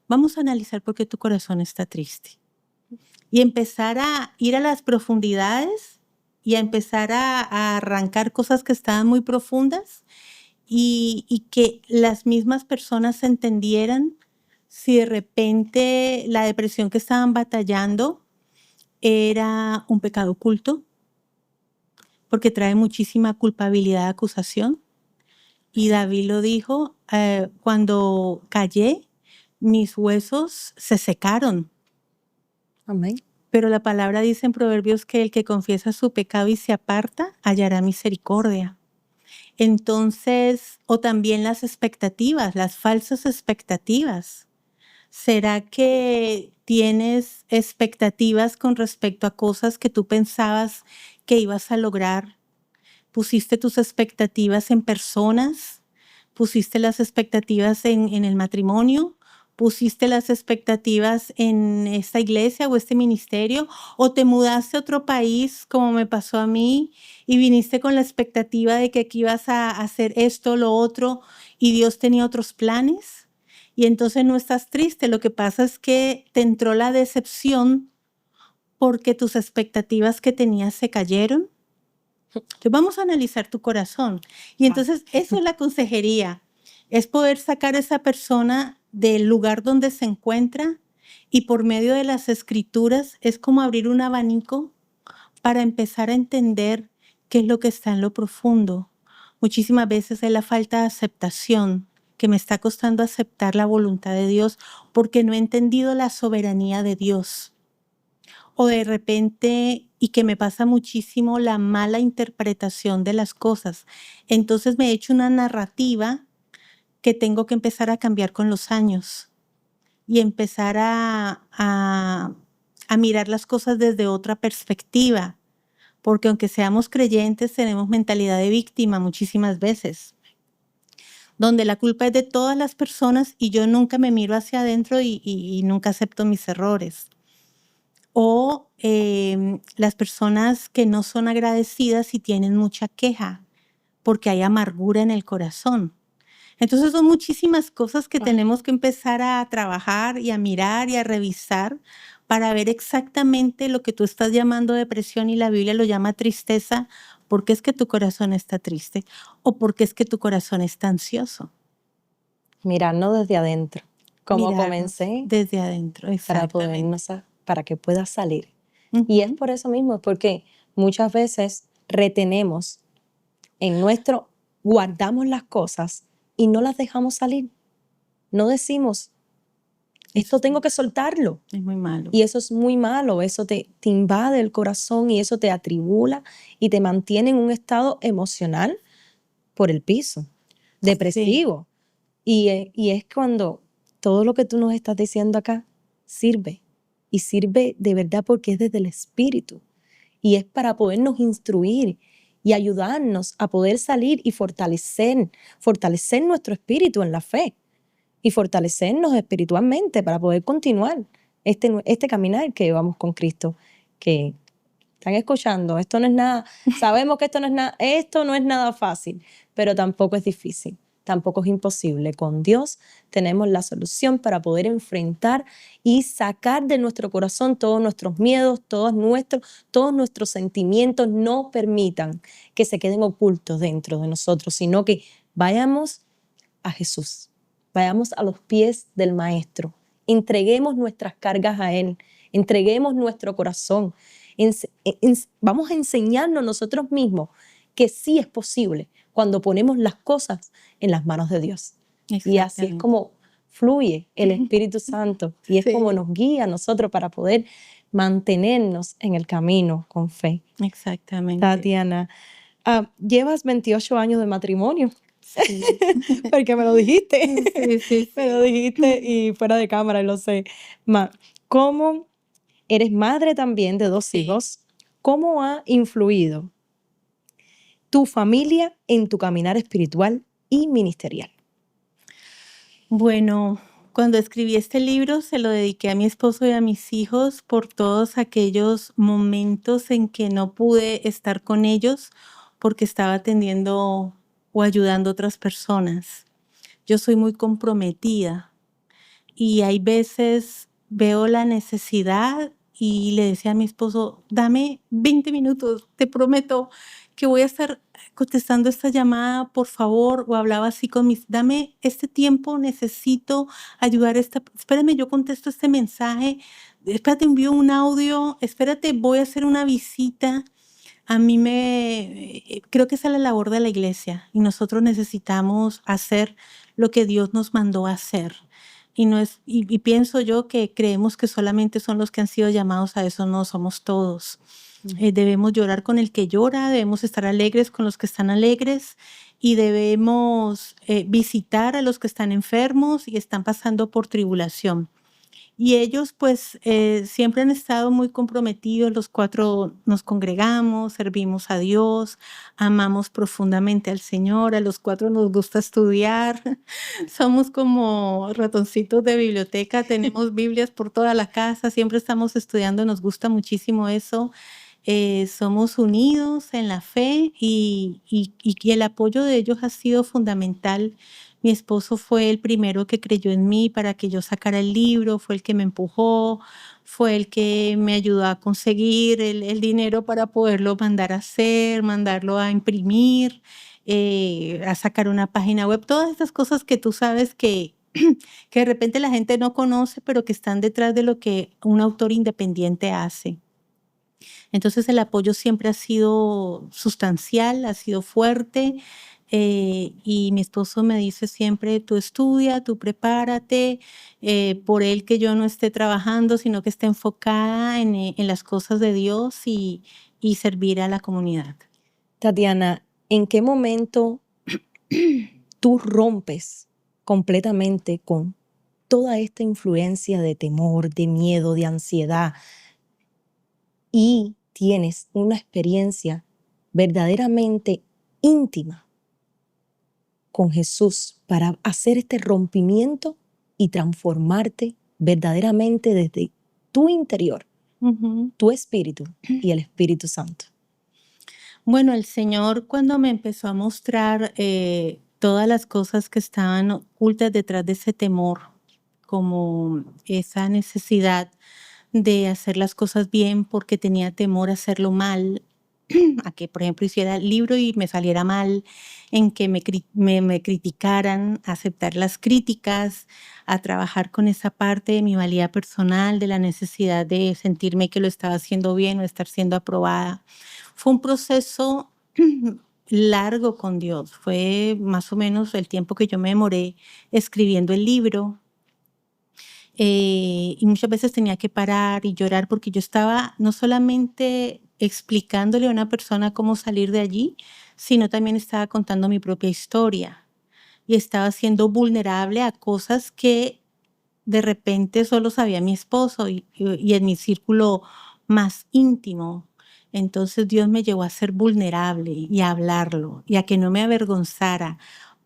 Vamos a analizar por qué tu corazón está triste. Y empezar a ir a las profundidades y a empezar a arrancar cosas que estaban muy profundas y que las mismas personas entendieran si de repente la depresión que estaban batallando era un pecado oculto, porque trae muchísima culpabilidad, acusación. Y David lo dijo, cuando callé, mis huesos se secaron. Amén. Pero la palabra dice en Proverbios que el que confiesa su pecado y se aparta, hallará misericordia. Entonces, o también las expectativas, las falsas expectativas. ¿Será que tienes expectativas con respecto a cosas que tú pensabas que ibas a lograr? ¿Pusiste tus expectativas en personas? ¿Pusiste las expectativas en el matrimonio? ¿Pusiste las expectativas en esta iglesia o este ministerio? ¿O te mudaste a otro país, como me pasó a mí, y viniste con la expectativa de que aquí ibas a hacer esto, lo otro, y Dios tenía otros planes? Y entonces no estás triste. Lo que pasa es que te entró la decepción porque tus expectativas que tenías se cayeron. Entonces vamos a analizar tu corazón. Y entonces eso es la consejería, es poder sacar a esa persona del lugar donde se encuentra y por medio de las escrituras es como abrir un abanico para empezar a entender qué es lo que está en lo profundo. Muchísimas veces es la falta de aceptación, que me está costando aceptar la voluntad de Dios porque no he entendido la soberanía de Dios. O de repente, y que me pasa muchísimo, la mala interpretación de las cosas. Entonces me he hecho una narrativa que tengo que empezar a cambiar con los años y empezar a mirar las cosas desde otra perspectiva. Porque aunque seamos creyentes, tenemos mentalidad de víctima muchísimas veces, donde la culpa es de todas las personas y yo nunca me miro hacia adentro y nunca acepto mis errores. O las personas que no son agradecidas y tienen mucha queja porque hay amargura en el corazón. Entonces son muchísimas cosas que tenemos que empezar a trabajar y a mirar y a revisar para ver exactamente lo que tú estás llamando depresión y la Biblia lo llama tristeza. ¿Por qué es que tu corazón está triste? ¿O por qué es que tu corazón está ansioso? Mirarnos desde adentro, como Mirarnos comencé, desde adentro, exactamente. para que pueda salir. Y es por eso mismo, porque muchas veces retenemos guardamos las cosas y no las dejamos salir. No decimos, esto tengo que soltarlo. Es muy malo. Y eso es muy malo, eso te invade el corazón y eso te atribula y te mantiene en un estado emocional por el piso, depresivo. Sí. Y es cuando todo lo que tú nos estás diciendo acá sirve. Y sirve de verdad porque es desde el Espíritu. Y es para podernos instruir y ayudarnos a poder salir y fortalecer nuestro espíritu en la fe y fortalecernos espiritualmente para poder continuar este caminar que vamos con Cristo. Que están escuchando, esto no es nada, sabemos que esto no es nada fácil, pero tampoco es difícil. Tampoco es imposible. Con Dios tenemos la solución para poder enfrentar y sacar de nuestro corazón todos nuestros miedos, todos nuestros sentimientos. No permitan que se queden ocultos dentro de nosotros, sino que vayamos a Jesús, vayamos a los pies del Maestro, entreguemos nuestras cargas a Él, entreguemos nuestro corazón, vamos a enseñarnos nosotros mismos que sí es posible cuando ponemos las cosas en las manos de Dios. Y así es como fluye el Espíritu Santo y es como nos guía a nosotros para poder mantenernos en el camino con fe. Exactamente. Tatiana, llevas 28 años de matrimonio. Sí. Porque me lo dijiste. Sí. Me lo dijiste y fuera de cámara, lo sé. ¿Cómo eres madre también de 2 hijos? ¿Cómo ha influido tu familia en tu caminar espiritual y ministerial? Bueno, cuando escribí este libro se lo dediqué a mi esposo y a mis hijos por todos aquellos momentos en que no pude estar con ellos porque estaba atendiendo o ayudando a otras personas. yo soy muy comprometida y hay veces veo la necesidad y le decía a mi esposo, dame 20 minutos, te prometo que voy a estar contestando esta llamada, por favor, o hablaba así con mis, dame este tiempo, necesito ayudar a esta, espérame, yo contesto este mensaje, espérate, envío un audio, espérate, voy a hacer una visita. A mí creo que esa es la labor de la iglesia y nosotros necesitamos hacer lo que Dios nos mandó a hacer. Y, no es, y pienso yo que creemos que solamente son los que han sido llamados a eso, no somos todos. Debemos llorar con el que llora, debemos estar alegres con los que están alegres y debemos visitar a los que están enfermos y están pasando por tribulación. Y ellos pues siempre han estado muy comprometidos, los 4 nos congregamos, servimos a Dios, amamos profundamente al Señor, a los 4 nos gusta estudiar, somos como ratoncitos de biblioteca, tenemos Biblias por toda la casa, siempre estamos estudiando, nos gusta muchísimo eso. Somos unidos en la fe y el apoyo de ellos ha sido fundamental. Mi esposo fue el primero que creyó en mí para que yo sacara el libro, fue el que me empujó, fue el que me ayudó a conseguir el dinero para poderlo mandar a hacer, mandarlo a imprimir, a sacar una página web, todas estas cosas que tú sabes que de repente la gente no conoce, pero que están detrás de lo que un autor independiente hace. Entonces el apoyo siempre ha sido sustancial, ha sido fuerte. Y mi esposo me dice siempre, tú estudia, tú prepárate, por él que yo no esté trabajando, sino que esté enfocada en las cosas de Dios y servir a la comunidad. Tatiana, ¿en qué momento tú rompes completamente con toda esta influencia de temor, de miedo, de ansiedad y tienes una experiencia verdaderamente íntima con Jesús para hacer este rompimiento y transformarte verdaderamente desde tu interior, tu espíritu y el Espíritu Santo? Bueno, el Señor cuando me empezó a mostrar todas las cosas que estaban ocultas detrás de ese temor, como esa necesidad de hacer las cosas bien porque tenía temor a hacerlo mal, a que, por ejemplo, hiciera el libro y me saliera mal, en que me criticaran, a aceptar las críticas, a trabajar con esa parte de mi valía personal, de la necesidad de sentirme que lo estaba haciendo bien o estar siendo aprobada. Fue un proceso largo con Dios. Fue más o menos el tiempo que yo me demoré escribiendo el libro. Y muchas veces tenía que parar y llorar porque yo estaba no solamente explicándole a una persona cómo salir de allí, sino también estaba contando mi propia historia y estaba siendo vulnerable a cosas que de repente solo sabía mi esposo y en mi círculo más íntimo. Entonces Dios me llevó a ser vulnerable y a hablarlo y a que no me avergonzara,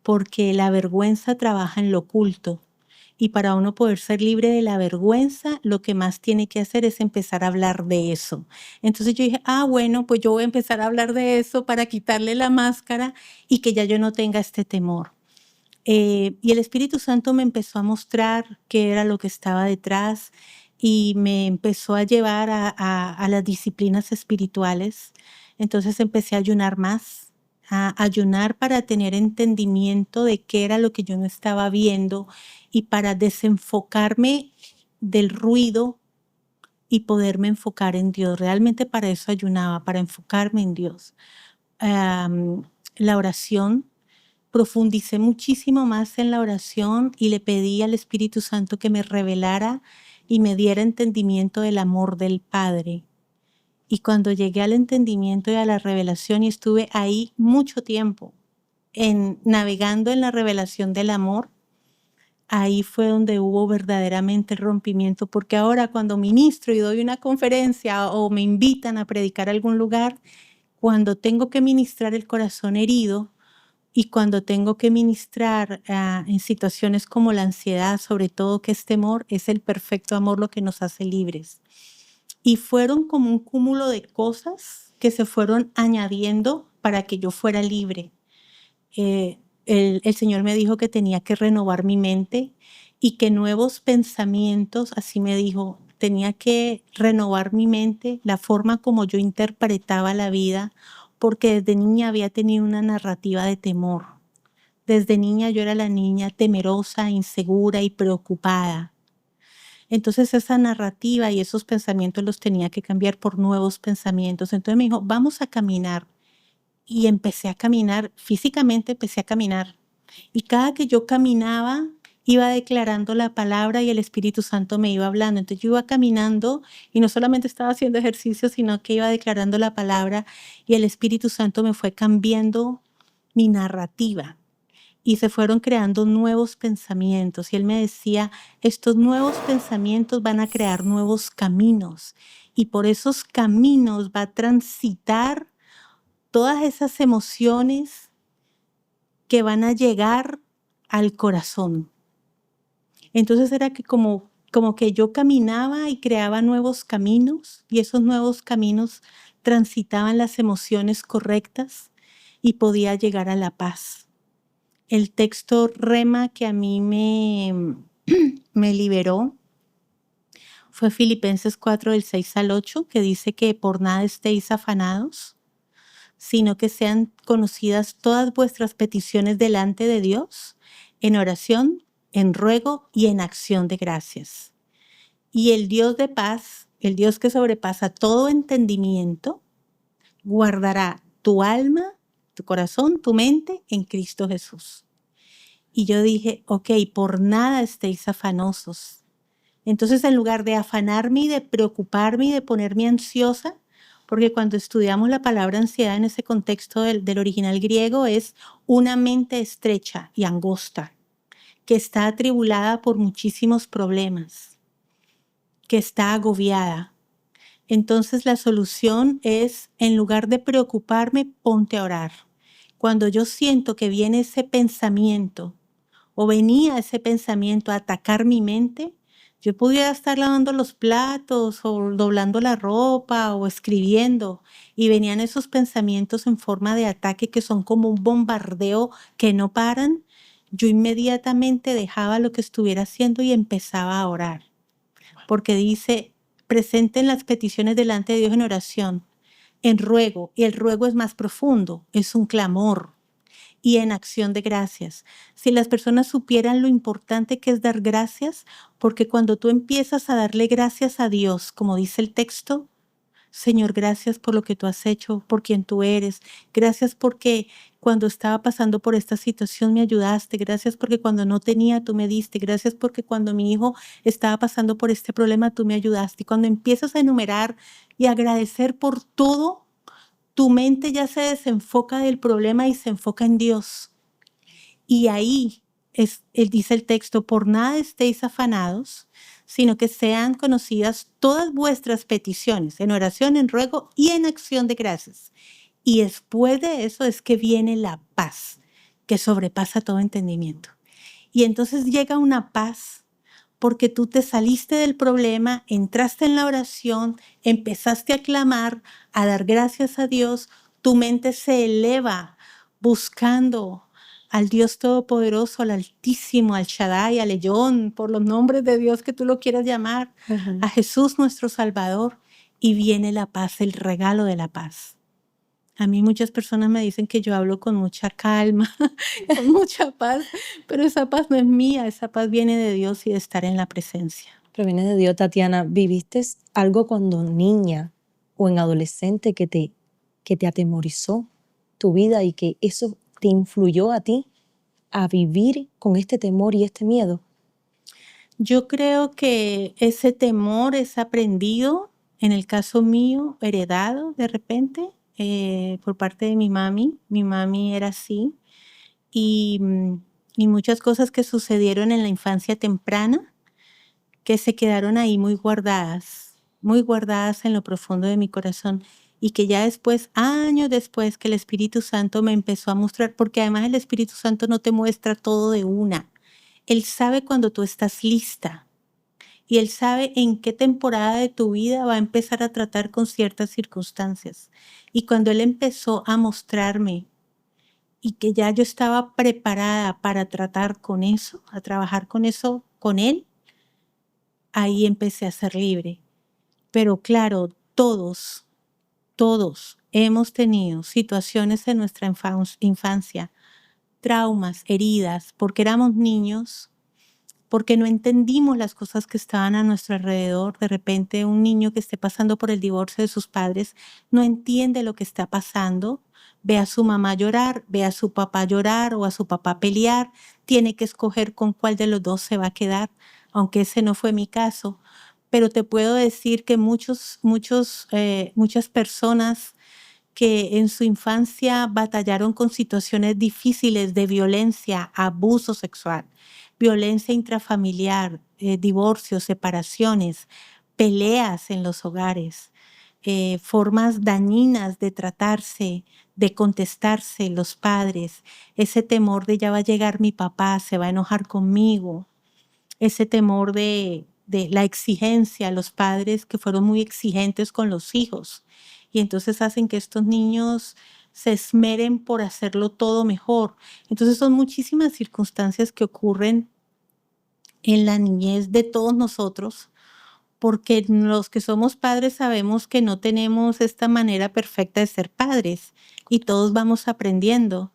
porque la vergüenza trabaja en lo oculto. Y para uno poder ser libre de la vergüenza, lo que más tiene que hacer es empezar a hablar de eso. Entonces yo dije, bueno, pues yo voy a empezar a hablar de eso para quitarle la máscara y que ya yo no tenga este temor. Y el Espíritu Santo me empezó a mostrar qué era lo que estaba detrás y me empezó a llevar a las disciplinas espirituales. Entonces empecé a ayunar más, a ayunar para tener entendimiento de qué era lo que yo no estaba viendo y para desenfocarme del ruido y poderme enfocar en Dios. Realmente para eso ayunaba, para enfocarme en Dios. La oración, profundicé muchísimo más en la oración y le pedí al Espíritu Santo que me revelara y me diera entendimiento del amor del Padre. Y cuando llegué al entendimiento y a la revelación y estuve ahí mucho tiempo navegando en la revelación del amor, ahí fue donde hubo verdaderamente el rompimiento, porque ahora cuando ministro y doy una conferencia o me invitan a predicar a algún lugar, cuando tengo que ministrar el corazón herido y cuando tengo que ministrar en situaciones como la ansiedad, sobre todo que es temor, es el perfecto amor lo que nos hace libres. Y fueron como un cúmulo de cosas que se fueron añadiendo para que yo fuera libre. el Señor me dijo que tenía que renovar mi mente y que nuevos pensamientos, así me dijo, tenía que renovar mi mente, la forma como yo interpretaba la vida, porque desde niña había tenido una narrativa de temor. Desde niña yo era la niña temerosa, insegura y preocupada. Entonces esa narrativa y esos pensamientos los tenía que cambiar por nuevos pensamientos. Entonces me dijo, vamos a caminar. Y empecé a caminar, físicamente empecé a caminar. Y cada que yo caminaba, iba declarando la palabra y el Espíritu Santo me iba hablando. Entonces yo iba caminando y no solamente estaba haciendo ejercicio, sino que iba declarando la palabra y el Espíritu Santo me fue cambiando mi narrativa. Y se fueron creando nuevos pensamientos. Y él me decía, estos nuevos pensamientos van a crear nuevos caminos. Y por esos caminos va a transitar todas esas emociones que van a llegar al corazón. Entonces era que como que yo caminaba y creaba nuevos caminos y esos nuevos caminos transitaban las emociones correctas y podía llegar a la paz. El texto rema que a mí me liberó fue Filipenses 4, del 6 al 8, que dice que por nada estéis afanados, sino que sean conocidas todas vuestras peticiones delante de Dios, en oración, en ruego y en acción de gracias. Y el Dios de paz, el Dios que sobrepasa todo entendimiento, guardará tu alma, tu corazón, tu mente en Cristo Jesús. Y yo dije, ok, por nada estéis afanosos. Entonces, en lugar de afanarme y de preocuparme y de ponerme ansiosa, porque cuando estudiamos la palabra ansiedad en ese contexto del original griego es una mente estrecha y angosta, que está atribulada por muchísimos problemas, que está agobiada. Entonces la solución es, en lugar de preocuparme, ponte a orar. Cuando yo siento que viene ese pensamiento o venía ese pensamiento a atacar mi mente, yo pudiera estar lavando los platos o doblando la ropa o escribiendo y venían esos pensamientos en forma de ataque que son como un bombardeo que no paran. Yo inmediatamente dejaba lo que estuviera haciendo y empezaba a orar. Porque dice, presenten las peticiones delante de Dios en oración, en ruego, y el ruego es más profundo, es un clamor, y en acción de gracias. Si las personas supieran lo importante que es dar gracias, porque cuando tú empiezas a darle gracias a Dios, como dice el texto, Señor, gracias por lo que tú has hecho, por quien tú eres. Gracias porque cuando estaba pasando por esta situación me ayudaste. Gracias porque cuando no tenía tú me diste. Gracias porque cuando mi hijo estaba pasando por este problema tú me ayudaste. Y cuando empiezas a enumerar y agradecer por todo, tu mente ya se desenfoca del problema y se enfoca en Dios. Y ahí dice el texto, por nada estéis afanados, sino que sean conocidas todas vuestras peticiones, en oración, en ruego y en acción de gracias. Y después de eso es que viene la paz, que sobrepasa todo entendimiento. Y entonces llega una paz porque tú te saliste del problema, entraste en la oración, empezaste a clamar, a dar gracias a Dios, tu mente se eleva buscando al Dios Todopoderoso, al Altísimo, al Shaddai, al Elyon, por los nombres de Dios que tú lo quieras llamar, a Jesús nuestro Salvador, y viene la paz, el regalo de la paz. A mí muchas personas me dicen que yo hablo con mucha calma, con mucha paz, pero esa paz no es mía, esa paz viene de Dios y de estar en la presencia. Pero viene de Dios, Tatiana. ¿Viviste algo cuando niña o en adolescente que te atemorizó tu vida y que eso te influyó a ti a vivir con este temor y este miedo? Yo creo que ese temor es aprendido, en el caso mío, heredado de repente por parte de mi mami. Mi mami era así y muchas cosas que sucedieron en la infancia temprana que se quedaron ahí muy guardadas en lo profundo de mi corazón y que ya después, años después, que el Espíritu Santo me empezó a mostrar, porque además el Espíritu Santo no te muestra todo de una. Él sabe cuando tú estás lista y Él sabe en qué temporada de tu vida va a empezar a tratar con ciertas circunstancias. Y cuando Él empezó a mostrarme y que ya yo estaba preparada para tratar con eso, a trabajar con eso con él, ahí empecé a ser libre. Pero claro, todos hemos tenido situaciones en nuestra infancia, traumas, heridas, porque éramos niños, porque no entendimos las cosas que estaban a nuestro alrededor. De repente un niño que esté pasando por el divorcio de sus padres no entiende lo que está pasando, ve a su mamá llorar, ve a su papá llorar o a su papá pelear, tiene que escoger con cuál de los dos se va a quedar, aunque ese no fue mi caso. Pero te puedo decir que muchas personas que en su infancia batallaron con situaciones difíciles de violencia, abuso sexual, violencia intrafamiliar, divorcios, separaciones, peleas en los hogares, formas dañinas de tratarse, de contestarse los padres, ese temor de ya va a llegar mi papá, se va a enojar conmigo, ese temor de la exigencia, los padres que fueron muy exigentes con los hijos y entonces hacen que estos niños se esmeren por hacerlo todo mejor. Entonces son muchísimas circunstancias que ocurren en la niñez de todos nosotros, porque los que somos padres sabemos que no tenemos esta manera perfecta de ser padres y todos vamos aprendiendo.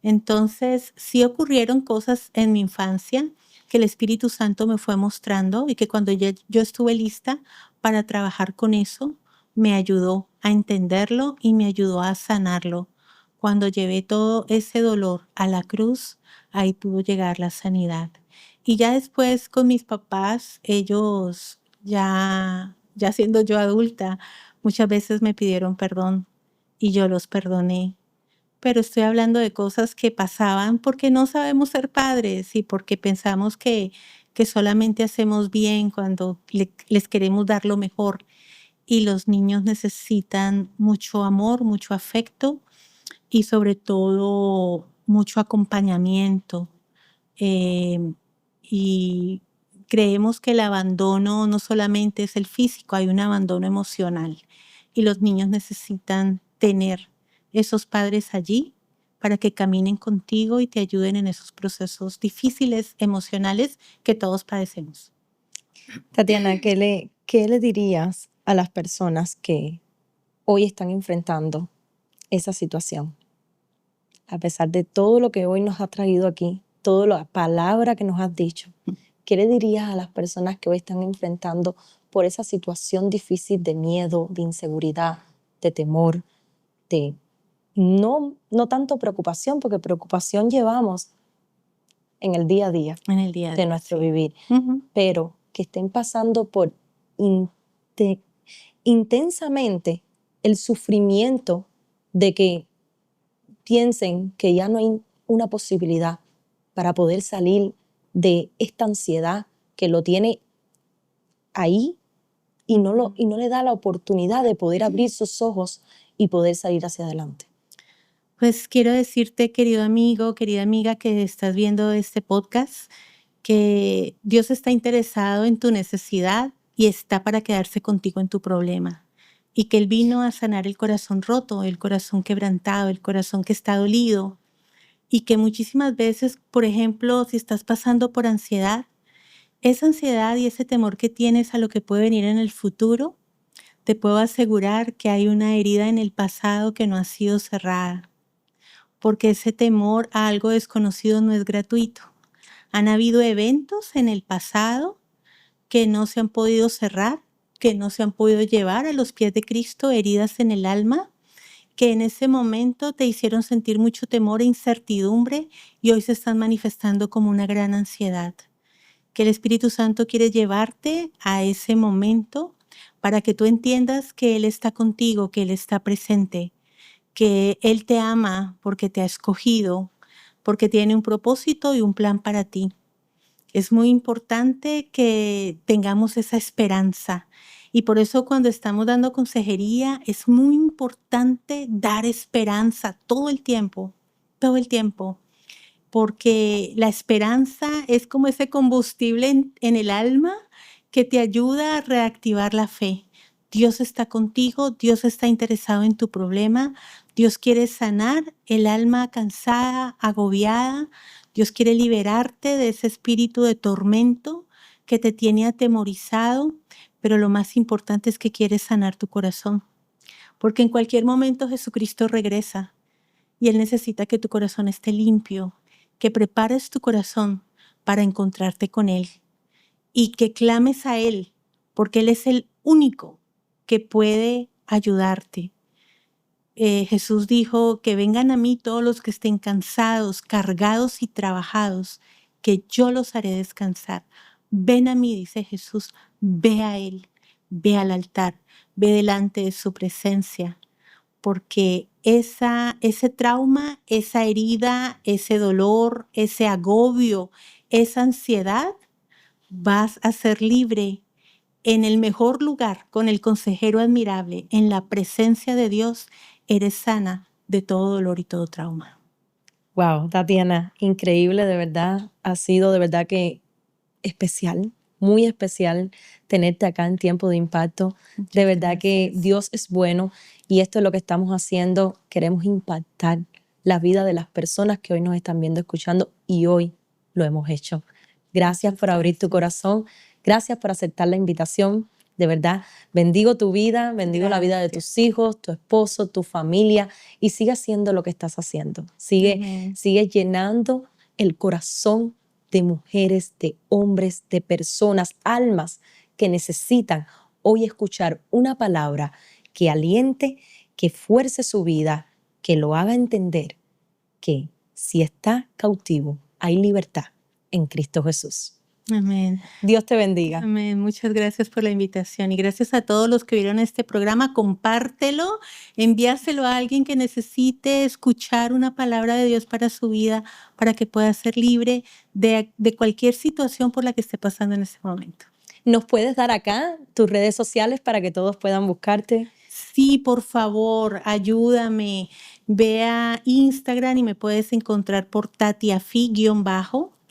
Entonces, sí ocurrieron cosas en mi infancia que el Espíritu Santo me fue mostrando y que cuando yo estuve lista para trabajar con eso, me ayudó a entenderlo y me ayudó a sanarlo. Cuando llevé todo ese dolor a la cruz, ahí pudo llegar la sanidad. Y ya después con mis papás, ellos ya siendo yo adulta, muchas veces me pidieron perdón y yo los perdoné. Pero estoy hablando de cosas que pasaban porque no sabemos ser padres y porque pensamos que solamente hacemos bien cuando les queremos dar lo mejor. Y los niños necesitan mucho amor, mucho afecto y sobre todo mucho acompañamiento. Eh, y creemos que el abandono no solamente es el físico, hay un abandono emocional y los niños necesitan tener esos padres allí para que caminen contigo y te ayuden en esos procesos difíciles emocionales que todos padecemos. Tatiana, ¿qué le dirías a las personas que hoy están enfrentando esa situación? A pesar de todo lo que hoy nos has traído aquí, toda la palabra que nos has dicho, ¿qué le dirías a las personas que hoy están enfrentando por esa situación difícil de miedo, de inseguridad, de temor, de no tanto preocupación, porque preocupación llevamos en el día a día En el día de nuestro sí. vivir, Ujú. pero que estén pasando por intensamente el sufrimiento de que piensen que ya no hay una posibilidad para poder salir de esta ansiedad que lo tiene ahí y no le da la oportunidad de poder abrir sus ojos y poder salir hacia adelante. Pues quiero decirte, querido amigo, querida amiga que estás viendo este podcast, que Dios está interesado en tu necesidad y está para quedarse contigo en tu problema. Y que Él vino a sanar el corazón roto, el corazón quebrantado, el corazón que está dolido. Y que muchísimas veces, por ejemplo, si estás pasando por ansiedad, esa ansiedad y ese temor que tienes a lo que puede venir en el futuro, te puedo asegurar que hay una herida en el pasado que no ha sido cerrada. Porque ese temor a algo desconocido no es gratuito. Han habido eventos en el pasado que no se han podido cerrar, que no se han podido llevar a los pies de Cristo, heridas en el alma, que en ese momento te hicieron sentir mucho temor e incertidumbre y hoy se están manifestando como una gran ansiedad. Que el Espíritu Santo quiere llevarte a ese momento para que tú entiendas que Él está contigo, que Él está presente, que Él te ama porque te ha escogido, porque tiene un propósito y un plan para ti. Es muy importante que tengamos esa esperanza y por eso cuando estamos dando consejería es muy importante dar esperanza todo el tiempo, porque la esperanza es como ese combustible en el alma que te ayuda a reactivar la fe. Dios está contigo, Dios está interesado en tu problema, Dios quiere sanar el alma cansada, agobiada, Dios quiere liberarte de ese espíritu de tormento que te tiene atemorizado, pero lo más importante es que quiere sanar tu corazón, porque en cualquier momento Jesucristo regresa y Él necesita que tu corazón esté limpio, que prepares tu corazón para encontrarte con Él y que clames a Él, porque Él es el único que puede ayudarte. Jesús dijo que vengan a mí todos los que estén cansados, cargados y trabajados, que yo los haré descansar. Ven a mí, dice Jesús, ve a Él, ve al altar, ve delante de su presencia, porque ese trauma, esa herida, ese dolor, ese agobio, esa ansiedad, vas a ser libre en el mejor lugar, con el consejero admirable, en la presencia de Dios. Eres sana de todo dolor y todo trauma. Wow, Tatiana, increíble, de verdad. Ha sido de verdad que especial, muy especial tenerte acá en Tiempo de Impacto. De verdad que Dios es bueno y esto es lo que estamos haciendo. Queremos impactar la vida de las personas que hoy nos están viendo, escuchando, y hoy lo hemos hecho. Gracias por abrir tu corazón. Gracias por aceptar la invitación. De verdad, bendigo tu vida, bendigo la vida de tus hijos, tu esposo, tu familia, y sigue haciendo lo que estás haciendo. Sigue llenando el corazón de mujeres, de hombres, de personas, almas que necesitan hoy escuchar una palabra que aliente, que fuerce su vida, que lo haga entender que si está cautivo, hay libertad en Cristo Jesús. Amén. Dios te bendiga. Amén. Muchas gracias por la invitación y gracias a todos los que vieron este programa. Compártelo, envíaselo a alguien que necesite escuchar una palabra de Dios para su vida, para que pueda ser libre de cualquier situación por la que esté pasando en este momento. ¿Nos puedes dar acá tus redes sociales para que todos puedan buscarte? Sí, por favor, ayúdame. Ve a Instagram y me puedes encontrar por tatiafi_.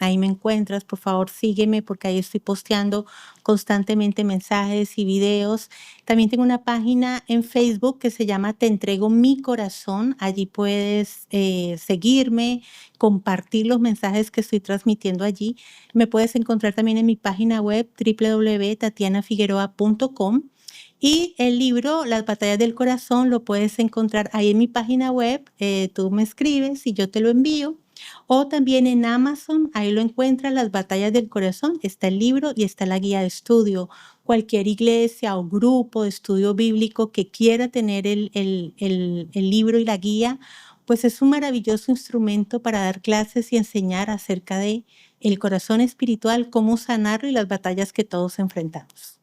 Ahí me encuentras, por favor, sígueme porque ahí estoy posteando constantemente mensajes y videos. También tengo una página en Facebook que se llama Te Entrego Mi Corazón. Allí puedes seguirme, compartir los mensajes que estoy transmitiendo allí. Me puedes encontrar también en mi página web www.tatianafigueroa.com. Y el libro, Las Batallas del Corazón, lo puedes encontrar ahí en mi página web. Tú me escribes y yo te lo envío. O también en Amazon, ahí lo encuentras, Las Batallas del Corazón. Está el libro y está la guía de estudio. Cualquier iglesia o grupo de estudio bíblico que quiera tener el libro y la guía, pues es un maravilloso instrumento para dar clases y enseñar acerca de el corazón espiritual, cómo sanarlo y las batallas que todos enfrentamos.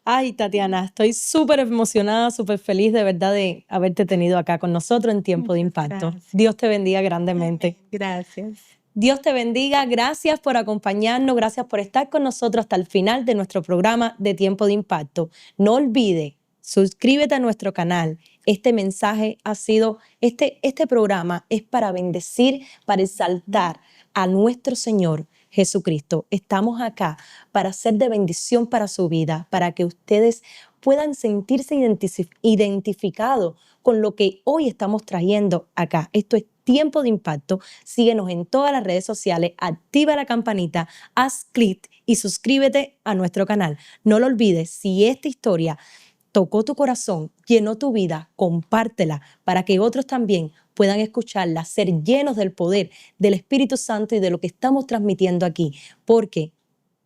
Ay, Tatiana, estoy súper emocionada, súper feliz de verdad de haberte tenido acá con nosotros en Tiempo de Impacto. Gracias. Dios te bendiga grandemente. Gracias. Dios te bendiga, gracias por acompañarnos, gracias por estar con nosotros hasta el final de nuestro programa de Tiempo de Impacto. No olvide, suscríbete a nuestro canal. Este mensaje ha sido, este programa es para bendecir, para exaltar a nuestro Señor Jesucristo. Estamos acá para ser de bendición para su vida, para que ustedes puedan sentirse identificados con lo que hoy estamos trayendo acá. Esto es Tiempo de Impacto. Síguenos en todas las redes sociales, activa la campanita, haz clic y suscríbete a nuestro canal. No lo olvides, si esta historia tocó tu corazón, llenó tu vida, compártela para que otros también puedan escucharla, ser llenos del poder del Espíritu Santo y de lo que estamos transmitiendo aquí. Porque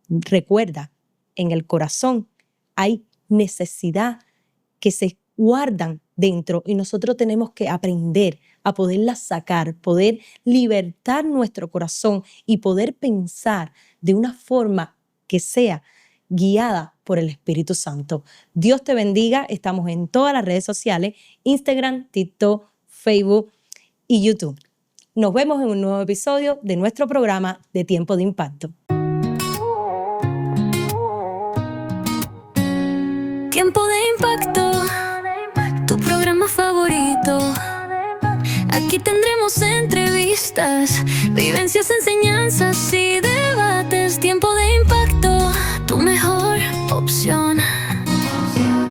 recuerda, en el corazón hay necesidad que se guardan dentro y nosotros tenemos que aprender a poderlas sacar, poder libertar nuestro corazón y poder pensar de una forma que sea guiada por el Espíritu Santo. Dios te bendiga. Estamos en todas las redes sociales, Instagram, TikTok, Facebook y YouTube. Nos vemos en un nuevo episodio de nuestro programa de Tiempo de Impacto. Tiempo de Impacto, tu programa favorito. Aquí tendremos entrevistas, vivencias, enseñanzas y debates. Tiempo de Impacto.